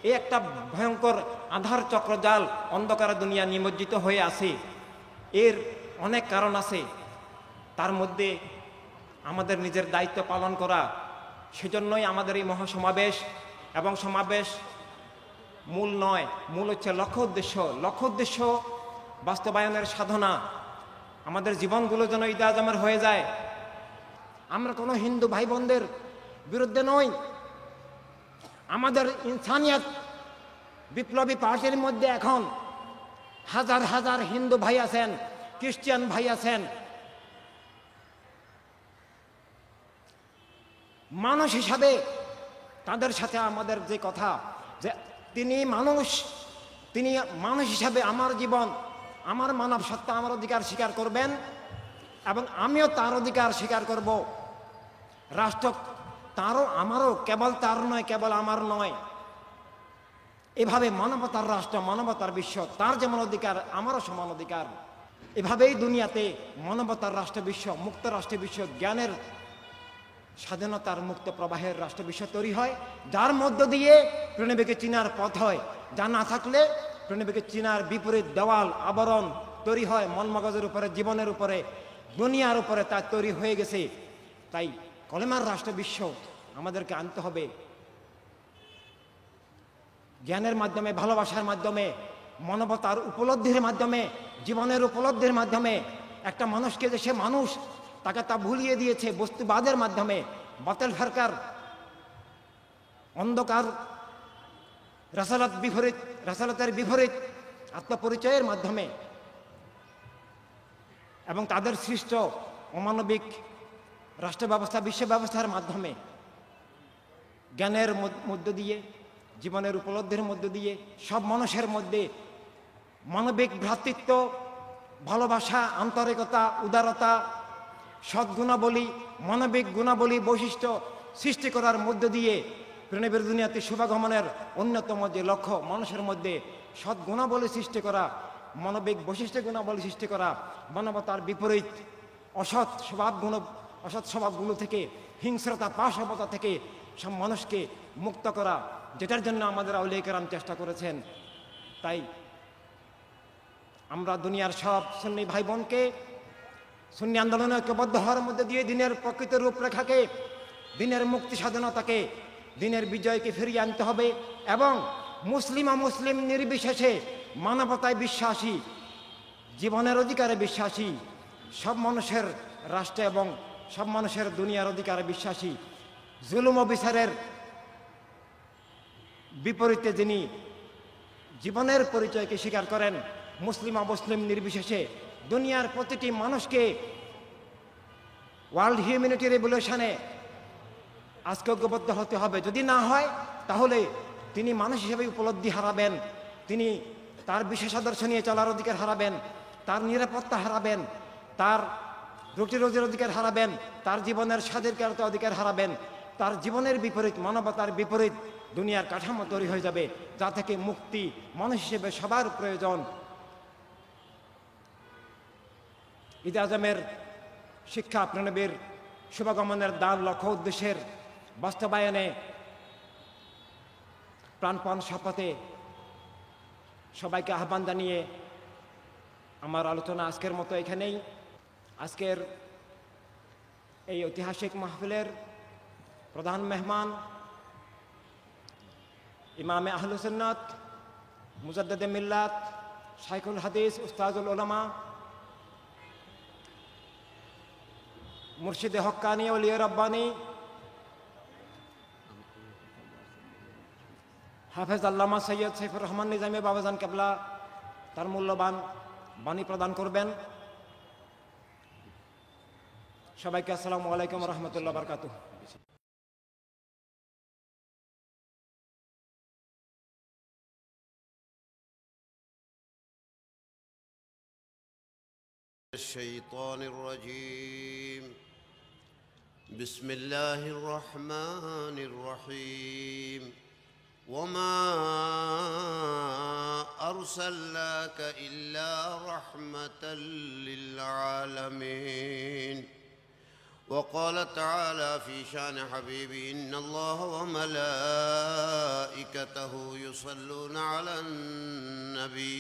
এই একটা ভয়ঙ্কর আধার চক্রজাল অন্ধকার দুনিয়া নিমজ্জিত হয়ে আছে। এর অনেক কারণ আছে, তার মধ্যে আমাদের নিজের দায়িত্ব পালন করা। সেজন্যই আমাদের এই মহাসমাবেশ, এবং সমাবেশ মূল নয়, মূল হচ্ছে লক্ষ্য উদ্দেশ্য। লক্ষ্য উদ্দেশ্য বাস্তবায়নের সাধনা। আমাদের জীবনগুলো যেন ঈদে আজমের হয়ে যায়। আমরা কোনো হিন্দু ভাই বোনদের বিরুদ্ধে নই। আমাদের ইনসানিয়ত বিপ্লবী পার্টির মধ্যে এখন হাজার হাজার হিন্দু ভাই আছেন, খ্রিস্টান ভাই আছেন। মানুষ হিসাবে তাদের সাথে আমাদের যে কথা, যে তিনি মানুষ হিসাবে আমার জীবন, আমার মানব সত্তা, আমার অধিকার স্বীকার করবেন, এবং আমিও তার অধিকার স্বীকার করব। রাষ্ট্র তারও আমারও, কেবল তার নয়, কেবল আমার নয়। এভাবে মানবতার রাষ্ট্র, মানবতার বিশ্ব, তার যেমন অধিকার আমারও সমান অধিকার। এভাবেই দুনিয়াতে মানবতার রাষ্ট্র বিশ্ব, মুক্ত রাষ্ট্র বিশ্ব, জ্ঞানের স্বাধীনতার মুক্ত প্রবাহের রাষ্ট্র বিশ্ব তৈরি হয়, যার মধ্য দিয়ে প্রণবীকে চিনার পথ হয়। যা না থাকলে প্রণবীকে চিনার বিপরীত দেওয়াল, আবরণ তৈরি হয় মন মগজের উপরে, জীবনের উপরে, দুনিয়ার উপরে তা তৈরি হয়ে গেছে। তাই কলেমার রাষ্ট্র বিশ্ব আমাদেরকে আনতে হবে। জ্ঞানের মাধ্যমে, ভালোবাসার মাধ্যমে, মানবতার উপলব্ধির মাধ্যমে, জীবনের উপলব্ধির মাধ্যমে একটা মানুষকে যে সে মানুষ, তাকে তা ভুলিয়ে দিয়েছে বস্তুবাদের মাধ্যমে, বাতিল ফেরকার অন্ধকার রাসালাতের বিপরীত আত্মপরিচয়ের মাধ্যমে, এবং তাদের সৃষ্ট অমানবিক রাষ্ট্র ব্যবস্থা, বিশ্ব ব্যবস্থার মাধ্যমে, জ্ঞানের মধ্য দিয়ে, জীবনের উপলব্ধির মধ্য দিয়ে সব মানুষের মধ্যে মানবিক ভ্রাতৃত্ব, ভালোবাসা, আন্তরিকতা, উদারতা, সদ্গুণাবলী, মানবিক গুণাবলী, বৈশিষ্ট্য সৃষ্টি করার মধ্য দিয়ে প্রণবের দুনিয়াতে শুভাগমনের অন্যতম যে লক্ষ্য, মানুষের মধ্যে সদ্গুণাবলী সৃষ্টি করা, মানবিক বৈশিষ্ট্য গুণাবলী সৃষ্টি করা, মানবতার বিপরীত অসৎ স্বভাবগুলো থেকে, হিংস্রতা, পাশবতা থেকে সব মানুষকে মুক্ত করা, যেটার জন্য আমাদের আউলিয়া কেরাম চেষ্টা করেছেন। তাই আমরা দুনিয়ার সব সুন্নি ভাই বোনকে সুন্নি আন্দোলনে ঐক্যবদ্ধ হওয়ার মধ্যে দিয়ে দিনের প্রকৃত রূপরেখাকে, দিনের মুক্তি স্বাধীনতাকে, দিনের বিজয়কে ফিরিয়ে আনতে হবে, এবং মুসলিম অমুসলিম নির্বিশেষে মানবতায় বিশ্বাসী, জীবনের অধিকারে বিশ্বাসী, সব মানুষের রাষ্ট্রে এবং সব মানুষের দুনিয়ার অধিকারে বিশ্বাসী, জুলুম ও বিচারের বিপরীতে যিনি জীবনের পরিচয়কে স্বীকার করেন, মুসলিম অমুসলিম নির্বিশেষে দুনিয়ার প্রতিটি মানুষকে ওয়ার্ল্ড হিউম্যানিটি রেভলিউশনে আজকে ঐক্যবদ্ধ হতে হবে। যদি না হয় তাহলে তিনি মানুষ হিসেবে উপলব্ধি হারাবেন, তিনি তার বিশেষ আদর্শ নিয়ে চলার অধিকার হারাবেন, তার নিরাপত্তা হারাবেন, তার রুটি রোজির অধিকার হারাবেন, তার জীবনের স্বাধীনতা অধিকার হারাবেন। তার জীবনের বিপরীত, মানবতার বিপরীত দুনিয়ার কাঠামো তৈরি হয়ে যাবে, যা থেকে মুক্তি মানুষ হিসেবে সবার প্রয়োজন। ঈদে আজমের শিক্ষা, প্রণবীর শুভাগমনের দ্বার, লক্ষ্য উদ্দেশ্যের বাস্তবায়নে প্রাণপণ শপথে সবাইকে আহ্বান জানিয়ে আমার আলোচনা আজকের মতো এখানেই। আজকের এই ঐতিহাসিক মাহফিলের প্রধান মেহমান ইমামে আহলে সুন্নাত, মুজাদ্দিদে মিল্লাত, শাইখুল হাদিস, উস্তাজুল উলামা, মুর্শিদে হক্কানি, ওলিয়ে রব্বানি, হাফেজ আল্লামা সৈয়দ সাইফুর রহমান নিজামী বাবাজান কেবলা তার মূল্যবান বাণী প্রদান করবেন। সবাইকে আসসালামু আলাইকুম রহমতুল্লাহ বারকাতুহ। الشيطان الرجيم بسم الله الرحمن الرحيم وما أرسلناك إلا رحمة للعالمين وقال تعالى في شأن حبيبي إن الله وملائكته يصلون على النبي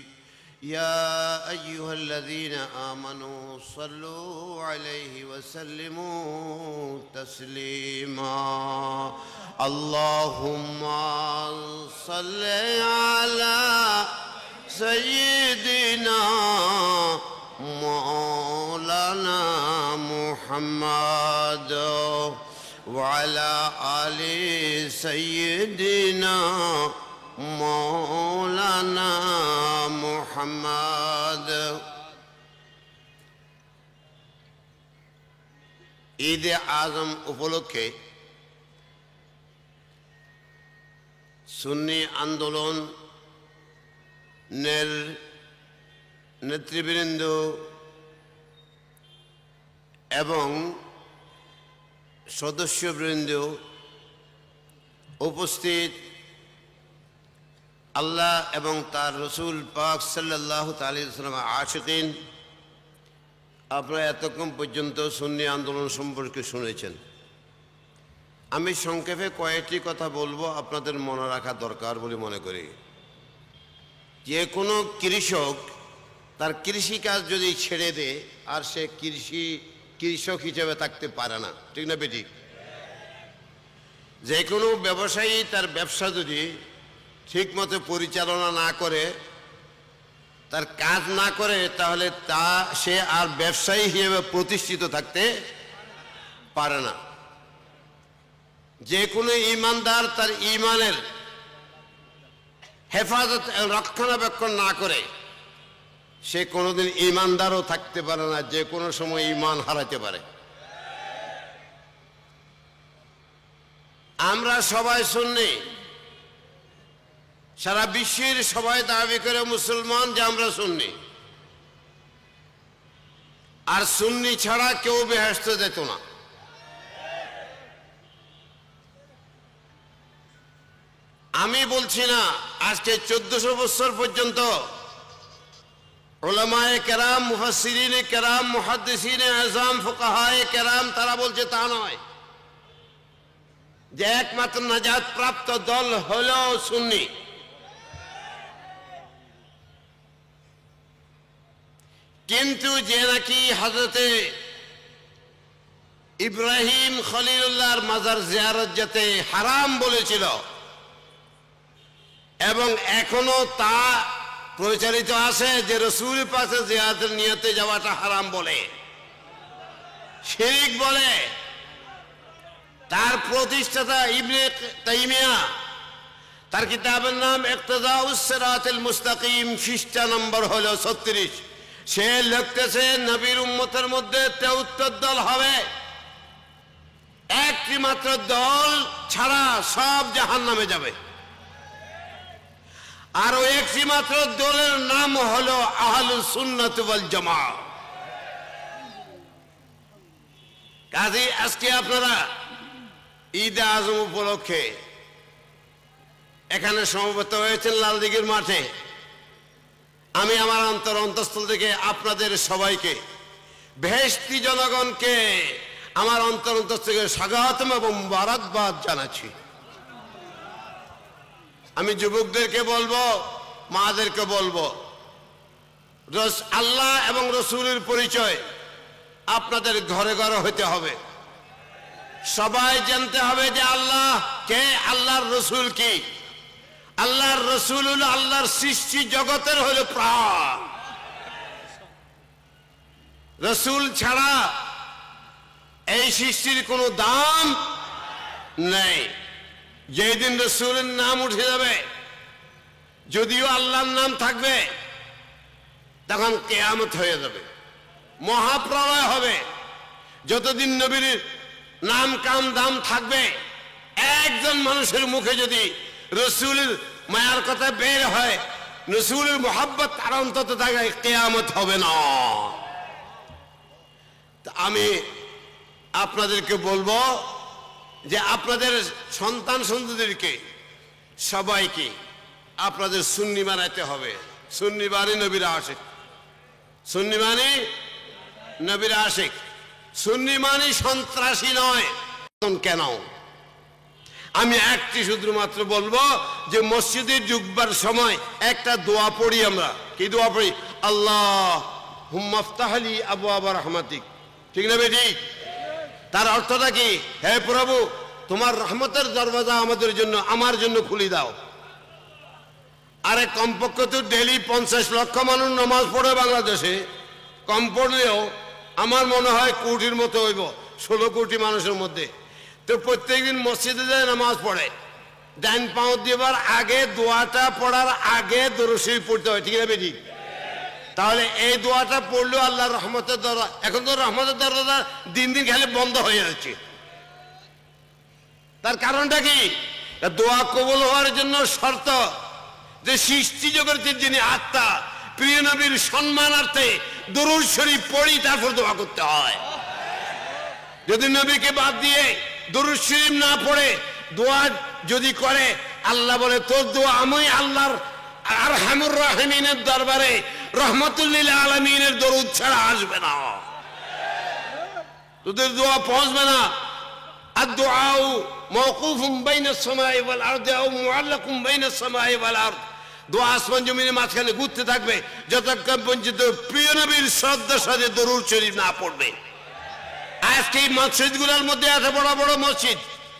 يا أيها الذين آمنوا صلوا عليه وسلموا تسليما اللهم صل على سيدنا مولانا محمد وعلى آل سيدنا مولانا محمد ঈদ আজম উপলক্ষে সুন্নি আন্দোলনের নেতৃবৃন্দ এবং সদস্যবৃন্দ উপস্থিত আল্লাহ এবং তার রসুল পাক সাল্লাল্লাহু আলাইহি ওয়াসাল্লাম আশিকিন, আপনারা এতক্ষণ পর্যন্ত সুন্নি আন্দোলন সম্পর্কে শুনেছেন। আমি সংক্ষেপে কয়েকটি কথা বলবো, আপনাদের মনে রাখা দরকার বলে মনে করি। যে কোনো কৃষক তার কৃষিকাজ যদি ছেড়ে দেয় আর সে কৃষক হিসেবে থাকতে পারে না, ঠিক না বেঠিক? যে কোনো ব্যবসায়ী তার ব্যবসা যদি ঠিকমতো পরিচালনা না করে, তার কাজ না করে, তাহলে সে আর ব্যবসায়ী হিসেবে প্রতিষ্ঠিত থাকতে পারে না। যে কোনো ঈমানদার তার ঈমানের হেফাজত রক্ষণাবেক্ষণ না করে সে কোনোদিন ঈমানদারও থাকতে পারে না, যে কোনো সময় ঈমান হারাতে পারে। আমরা সবাই সুন্নি, সারা বিশ্বের সবাই দাবি করে মুসলমান যে আমরা সুন্নি, আর সুন্নি ছাড়া কেউ বেহেশতে যেত না। আমি বলছি না, আজকে 1400 বছর পর্যন্ত উলামায়ে কেরাম, মুফাসসিরিনে কেরাম, মুহাদ্দিসিনে আযম, ফুকাহায়ে কেরাম তারা বলছে তা নয়, যে একমাত্র নাজাত প্রাপ্ত দল হলো সুন্নি। কিন্তু যে নাকি হযরতে ইব্রাহিম খলিলুল্লাহর মাজার জিয়ারত যেতে হারাম বলেছিল এবং এখনো তা প্রচারিত আছে যে রাসূল পাকের জিয়ারতের নিয়তে যাওয়াটা হারাম বলে, শিরক বলে, তার প্রতিষ্ঠাতা ইবনে তাইমিয়া তার কিতাবের নাম ইক্তিদাউস সিরাতুল মুস্তাকিম, পৃষ্ঠা নম্বর হলো 36, সে লিখতেছে নবীর উম্মতের মধ্যে 73 দল হবে, একটি মাত্র দল ছাড়া সব জাহান্নামে যাবে, আর ওই একটি মাত্র দলের নাম হলো আহলুস সুন্নাত ওয়াল জামাত। কাজী আজকে আপনারা ঈদ আজম উপলক্ষে এখানে সমবেত হয়েছেন লালদিঘির মাঠে। আমি আমার অন্তঃস্থল থেকে আপনাদের সবাইকে, বেহেশতি জনগণকে আমার অন্তঃস্থল থেকে স্বাগতম এবং মুবারকবাদ জানাচ্ছি। আমি যুবকদেরকে বলবো, মাদেরকে বলবো, আল্লাহ এবং রসুলের পরিচয় আপনাদের ঘরে ঘরে হতে হবে। সবাই জানতে হবে যে আল্লাহ কে, আল্লাহর রসুল কি। আল্লাহর রসুল হলো আল্লাহর সৃষ্টি জগতের হলো প্রাণ। রসুল ছাড়া এই সৃষ্টির কোনো দাম নেই। যেদিন রসুলের নাম উঠে যাবে, যদিও আল্লাহর নাম থাকবে, তখন কিয়ামত হয়ে যাবে, মহাপ্রলয় হবে। যতদিন নবীর নাম কাম দাম থাকবে, একজন মানুষের মুখে যদি রসুলের মায়ার কথা বের হয়, রসুলের মোহাব্বত তার অন্তত থাকে, কিয়ামত হবে না। তা আমি আপনাদেরকে বলবো যে আপনাদের সন্তান সন্ততিদেরকে সবাইকে আপনাদের সুন্নি বানাইতে হবে। সুন্নি মানে নবীর আশিক, সুন্নি মানে নবীর আশিক, সুন্নি মানে সন্ত্রাসী নয়। কেন আমি একটি শুধুমাত্র বলবো যে মসজিদে ঢুকবার সময় একটা দোয়া পড়ি আমরা। কি দোয়া পড়ি? আল্লাহ হুম্মাফতাহলি আবু আবা রহমাতিক, ঠিক না বেটি? তার অর্থটা কি? হে প্রভু, তোমার রহমতের দরওয়াজা আমাদের জন্য, আমার জন্য খুলে দাও। আরে কমপক্ষে তো ডেলি 50 লক্ষ মানুষ নামাজ পড়ে বাংলাদেশে, কম পড়লেও আমার মনে হয় কোটির মতো হইব, 16 কোটি মানুষের মধ্যে। তো প্রত্যেকদিন মসজিদে যায় নামাজ পড়ে, ডাইন পাও দিবার আগে দোয়াটা পড়ার আগে দরুদ শরীফ পড়তে হয়, ঠিক না বেটি? তাহলে এই দোয়াটা পড়লেও আল্লাহর রহমতের দরজা, এখন তো রহমতের দরজা দিন দিন খালি বন্ধ হয়ে যাচ্ছে। তার কারণটা কি? দোয়া কবুল হওয়ার জন্য শর্ত যে সৃষ্টি জগতের যিনি আত্মা, প্রিয় নবীর সম্মানার্থে দরুদ শরীফ পড়ি, তারপর দোয়া করতে হয়। যদি নবীকে বাদ দিয়ে দরুদ শরীফ না পড়ে দোয়া যদি করে, আল্লাহ বলে তোর দোয়া আমি আল্লাহর আরহামুর রাহিমিনের দরবারে রহমতুল লিল আলামিনের দরুদ ছাড়া আসবে না, তোদের দোয়া পৌঁছবে না। আর দোয়াও মওকুফুম বাইনাস সামাই ওয়াল আরদি আও মুআল্লাকুম বাইনাস সামাই ওয়াল আরদ, দোয়া আসমান জমিনের মাঝখানে ঘুরতে থাকবে যতক্ষণ পর্যন্ত প্রিয় নবীর শ্রদ্ধার সাথে দরুদ শরীফ না পড়বে। আজকে এই মসজিদগুলোর মধ্যে এত বড় বড় মসজিদ,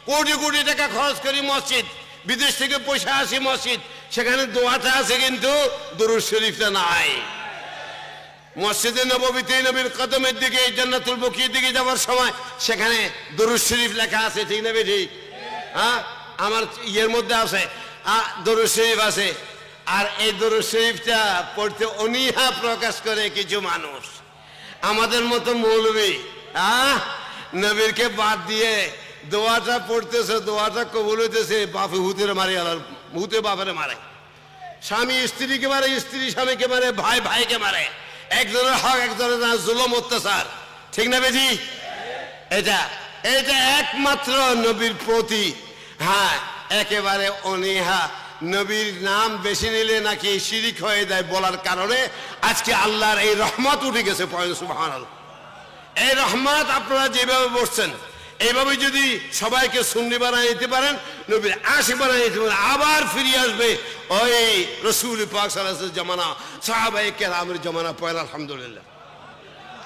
কোটি কোটি টাকা খরচ করি মসজিদ, বিদেশ থেকে পয়সা আসে মসজিদ, সেখানে দোয়াটা আছে কিন্তু দরুদ শরীফটা নাই। মসজিদে নববীতে নবীর কদমের দিকে জান্নাতুল বকির দিকে যাওয়ার সময় সেখানে দরুদ শরীফ লেখা আছে, ঠিক না বেটি? হ্যাঁ, আমার ইয়ের মধ্যে আছে দরুদ শরীফ আছে। আর এই দরুদ শরীফটা পড়তে অনীহা প্রকাশ করে কিছু মানুষ, আমাদের মতো মৌলবী নবীরকে বাদ দিয়ে দোয়াটা পড়তেছে, দোয়াটা কবুল হইতেছে, বাপে হুতের মারে, হুতে বাপের মারে, স্বামী স্ত্রীকে মারে, স্ত্রী স্বামীকে মারে, ভাই ভাইকে মারে, একজনের হক একজনের না, জুলুম অত্যাচার, ঠিক না বেজি? এটা এটা একমাত্র নবীর প্রতি হ্যাঁ একেবারে অনীহা। নবীর নাম বেশি নিলে নাকি শিরিক হয়ে যায় বলার কারণে আজকে আল্লাহর এই রহমত উঠে গেছে। সুবহানাল্লাহ। এই রহমত আপনারা যেভাবে বসছেন এইভাবে যদি সবাইকে সুন্নি বানায় নিতে পারেন, নবীর আশিক বানায় নিতে পারেন, আবার ফিরে আসবে ওই রাসূল পাক সাল্লাল্লাহু আলাইহি ওয়াসাল্লামের জামানা, সাহাবায়ে কেরামের জামানা পয়লা। আলহামদুলিল্লাহ,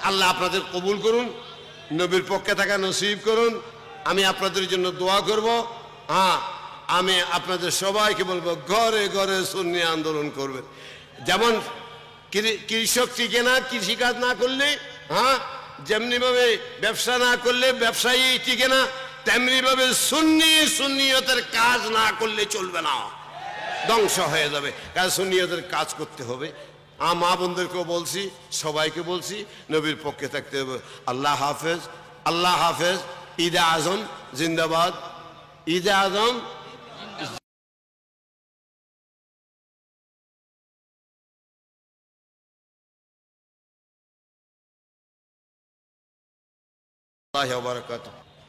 আল্লাহ আপনাদের কবুল করুন, নবীর পক্ষে থাকা নসিব করুন। আমি আপনাদের জন্য দোয়া করব। হ্যাঁ, আমি আপনাদের সবাইকে বলবো ঘরে ঘরে সুন্নি আন্দোলন করবেন। যেমন কৃষক টিকে না কৃষিকাজ না করলে, হ্যাঁ, যেমনি ভাবে ব্যবসা না করলে ব্যবসায়ী টিকে না, তেমনি ভাবে সুন্নিয়তের কাজ না করলে চলবে না, ধ্বংস হয়ে যাবে। কাজ সুন্নিয়তের কাজ করতে হবে। মা বোনদেরকেও বলছি, সবাইকে বলছি, নবীর পক্ষে থাকতে হবে। আল্লাহ হাফেজ, আল্লাহ হাফেজ। ঈদে আজম জিন্দাবাদ, ঈদে আজম।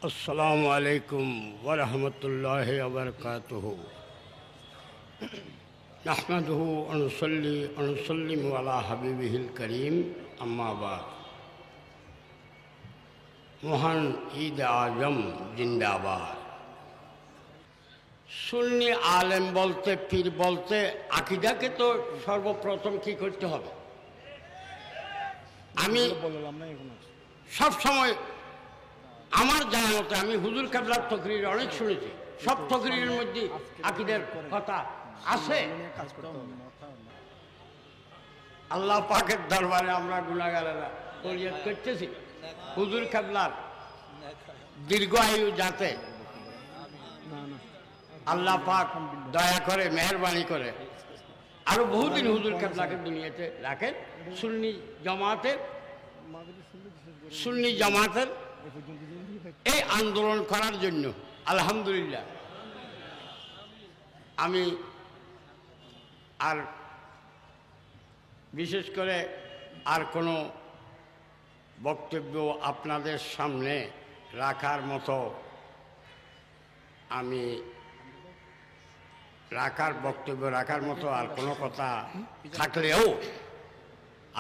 अस्सलामु अलैकुम वरहमतुल्लाहि वबरकातुहू। नहमदुहू व नुसल्ली व नुसल्लिमु अला हबीबिहिल करीम, अम्मा बाद। মহান ঈদ আজম জিন্দাবাদ। সুন্নি আলেম বলতে, পীর বলতে আকীদাকে তো সর্বপ্রথম কি করতে হবে? আমি সব সময় আমার জানা মতে আমি হুজুর কেবলার তকরির অনেক শুনেছি, সব তকরিরের মধ্যে আকীদার কথা আছে। আল্লাহ পাকের দরবারে আমরা গুনাহগারেরা ফরিয়াদ করতেছি হুজুর কেবলার দীর্ঘ আয়ু যাতে আল্লাহ পাক দয়া করে, মেহরবানি করে আরো বহুদিন হুজুর কেবলাকে দুনিয়াতে রাখেন। সুন্নি জামাতের এই আন্দোলন করার জন্য আলহামদুলিল্লাহ আমি আর বিশেষ করে আর কোনো বক্তব্য আপনাদের সামনে রাখার মতো বক্তব্য রাখার মতো আর কোনো কথা থাকলেও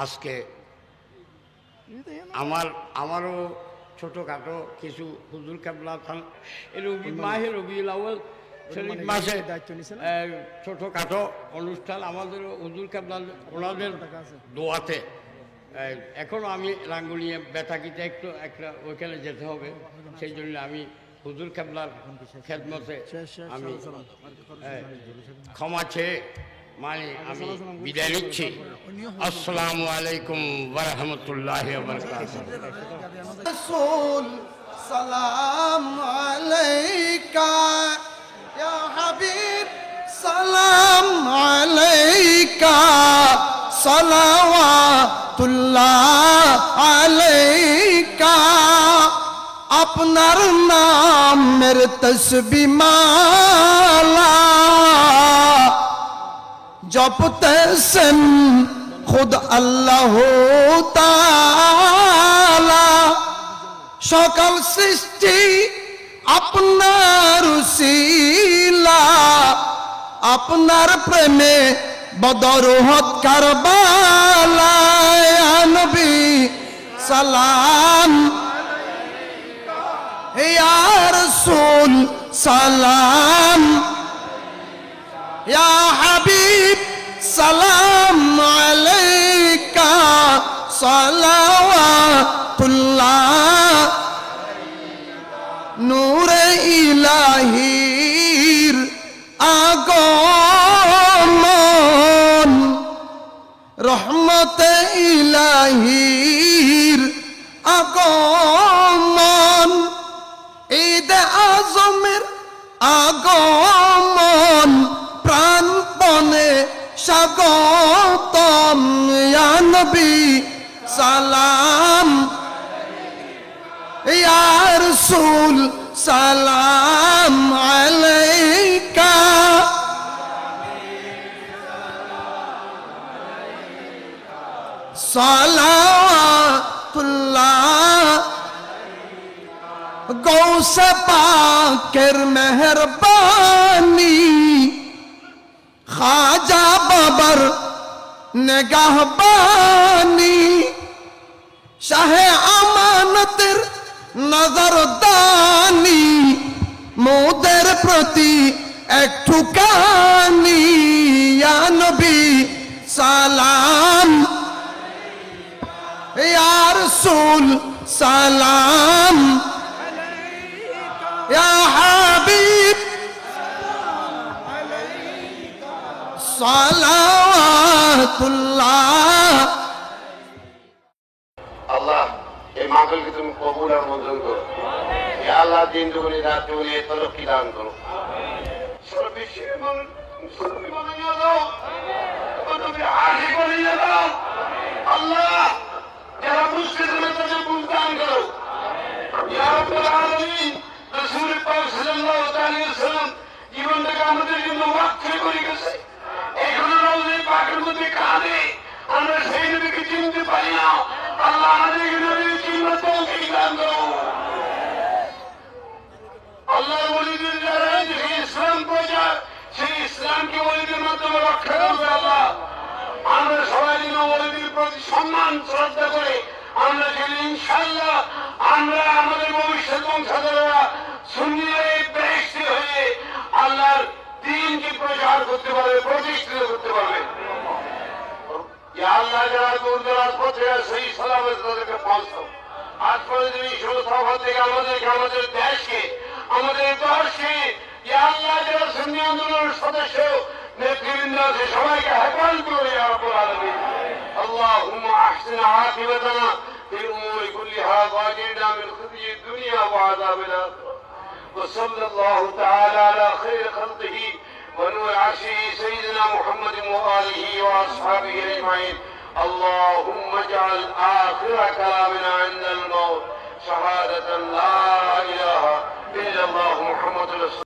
আজকে আমারও ছোটোখাটো কিছু হুজুর কেবলা মাহে রবিউল আউয়াল শরীফ মাসে ছোটোখাটো অনুষ্ঠান আমাদেরও হুজুর কেবলা ওনাদের দোয়াতে এখনও আমি রাঙ্গুনিয়া বেতাকিতে একটা ওইখানে যেতে হবে, সেই জন্য আমি হুজুর কেবলার খেদমতে আমি ক্ষমা চেয়ে আমি বিদায় নিচ্ছি। আসসালামু আলাইকুম ওয়া রাহমাতুল্লাহি ওয়া বারাকাতুহু। রাসূল সালাম আলাইকা ইয়া হাবিব সালাম আলাইকা সালাওয়াতুল্লাহ আলাইকা আপনার নামের তসবিহ মালা জপতেছেন খুদ আল্লাহ তাআলা সকল সৃষ্টি আপনার উসিলা আপনার প্রেমে বদর উহুদ কারবালা ইয়া নবী সালাম ইয়া রাসূল সালাম ইয়া হাবিব সালাম আলাইকা সালাওয়াতুল্লাহ নূরে ইলাহির আগমন রহমতে ইলাহির আগমন ঈদে আজমের আগমন প্রাণপণে স্বাগতম ইয়া নবী সালাম ইয়া রাসূল সালাম আলাইকা সালাওয়াতুল্লাহ গৌসে পাকের মেহরবানি খাজা বাবার নেগাহবানি শাহে আমানতের নজরদানি মোদের প্রতি একটুখানি ইয়া নবী সালাম ইয়া রাসূল সালাম ইয়া হাবিব সালাওয়াতুল্লাহ। আল্লাহ এই মাহফিলকে তুমি কবুল আর মঞ্জুর করো। ইয়া আল্লাহ দিন দুগুনি রাত দুগুনি তরক্কি দান করো। সর্ববিশ্বের মানুষ মুসলমান বানিয়ে দাও, তুমি আশিক বানিয়ে দাও। আল্লাহ যারা বুঝতে দেবে তাদের বুঝ দান করো। ইয়া রাব্বুল আলামিন রাসূল পাক সাল্লাল্লাহু আলাইহি ওয়াসাল্লাম জীবনটাকে আমাদের জন্য ওয়াকফ করে গেছে। এখনো রওজা পাকের মধ্যে কাঁদে, আমরা সেই নবীকে চিনতে পারি না। আল্লাহ আমাদের নবীকে চিনতে তৌফিক দান করো। আল্লাহ ওলিদের যারা ইসলাম প্রচার, সেই ইসলামকে ওলিদের মাধ্যমে রক্ষা করবে। আল্লাহ আমরা সবাই যেন ওলিদের প্রতি সম্মান শ্রদ্ধা করে আমরা যেন ইনশাআল্লাহ আমরা আমাদের ভবিষ্যৎ বংশধরেরা সুন্নি হয়ে বেহেশতি হয়ে আল্লাহর দ্বীনকে প্রচার করতে পারবে, প্রতিষ্ঠিত করতে পারবে। আল্লাহ যারা দূর দরাজ পথে সেই সালামত তাদেরকে পৌঁছাও। আজ পরে তুমি সৌভাগ্য থেকে আমাদেরকে, আমাদের দেশকে, আমাদের দশকে, আল্লাহ যারা সুন্নি আন্দোলনের সদস্য নেতৃবৃন্দ আছে সবাইকে হেফাজত করে ইয়া রাব্বুল আলামিন। اللهم احسن عاقبتنا في الامور كلها واجرنا من خزي الدنيا وعذاب الاخره. وصلى الله تعالى على خير خلقه ونور عرشه سيدنا محمد واله واصحابه اجمعين. اللهم اجعل اخر كلامنا عند الموت شهاده لا اله الا الله محمد رسول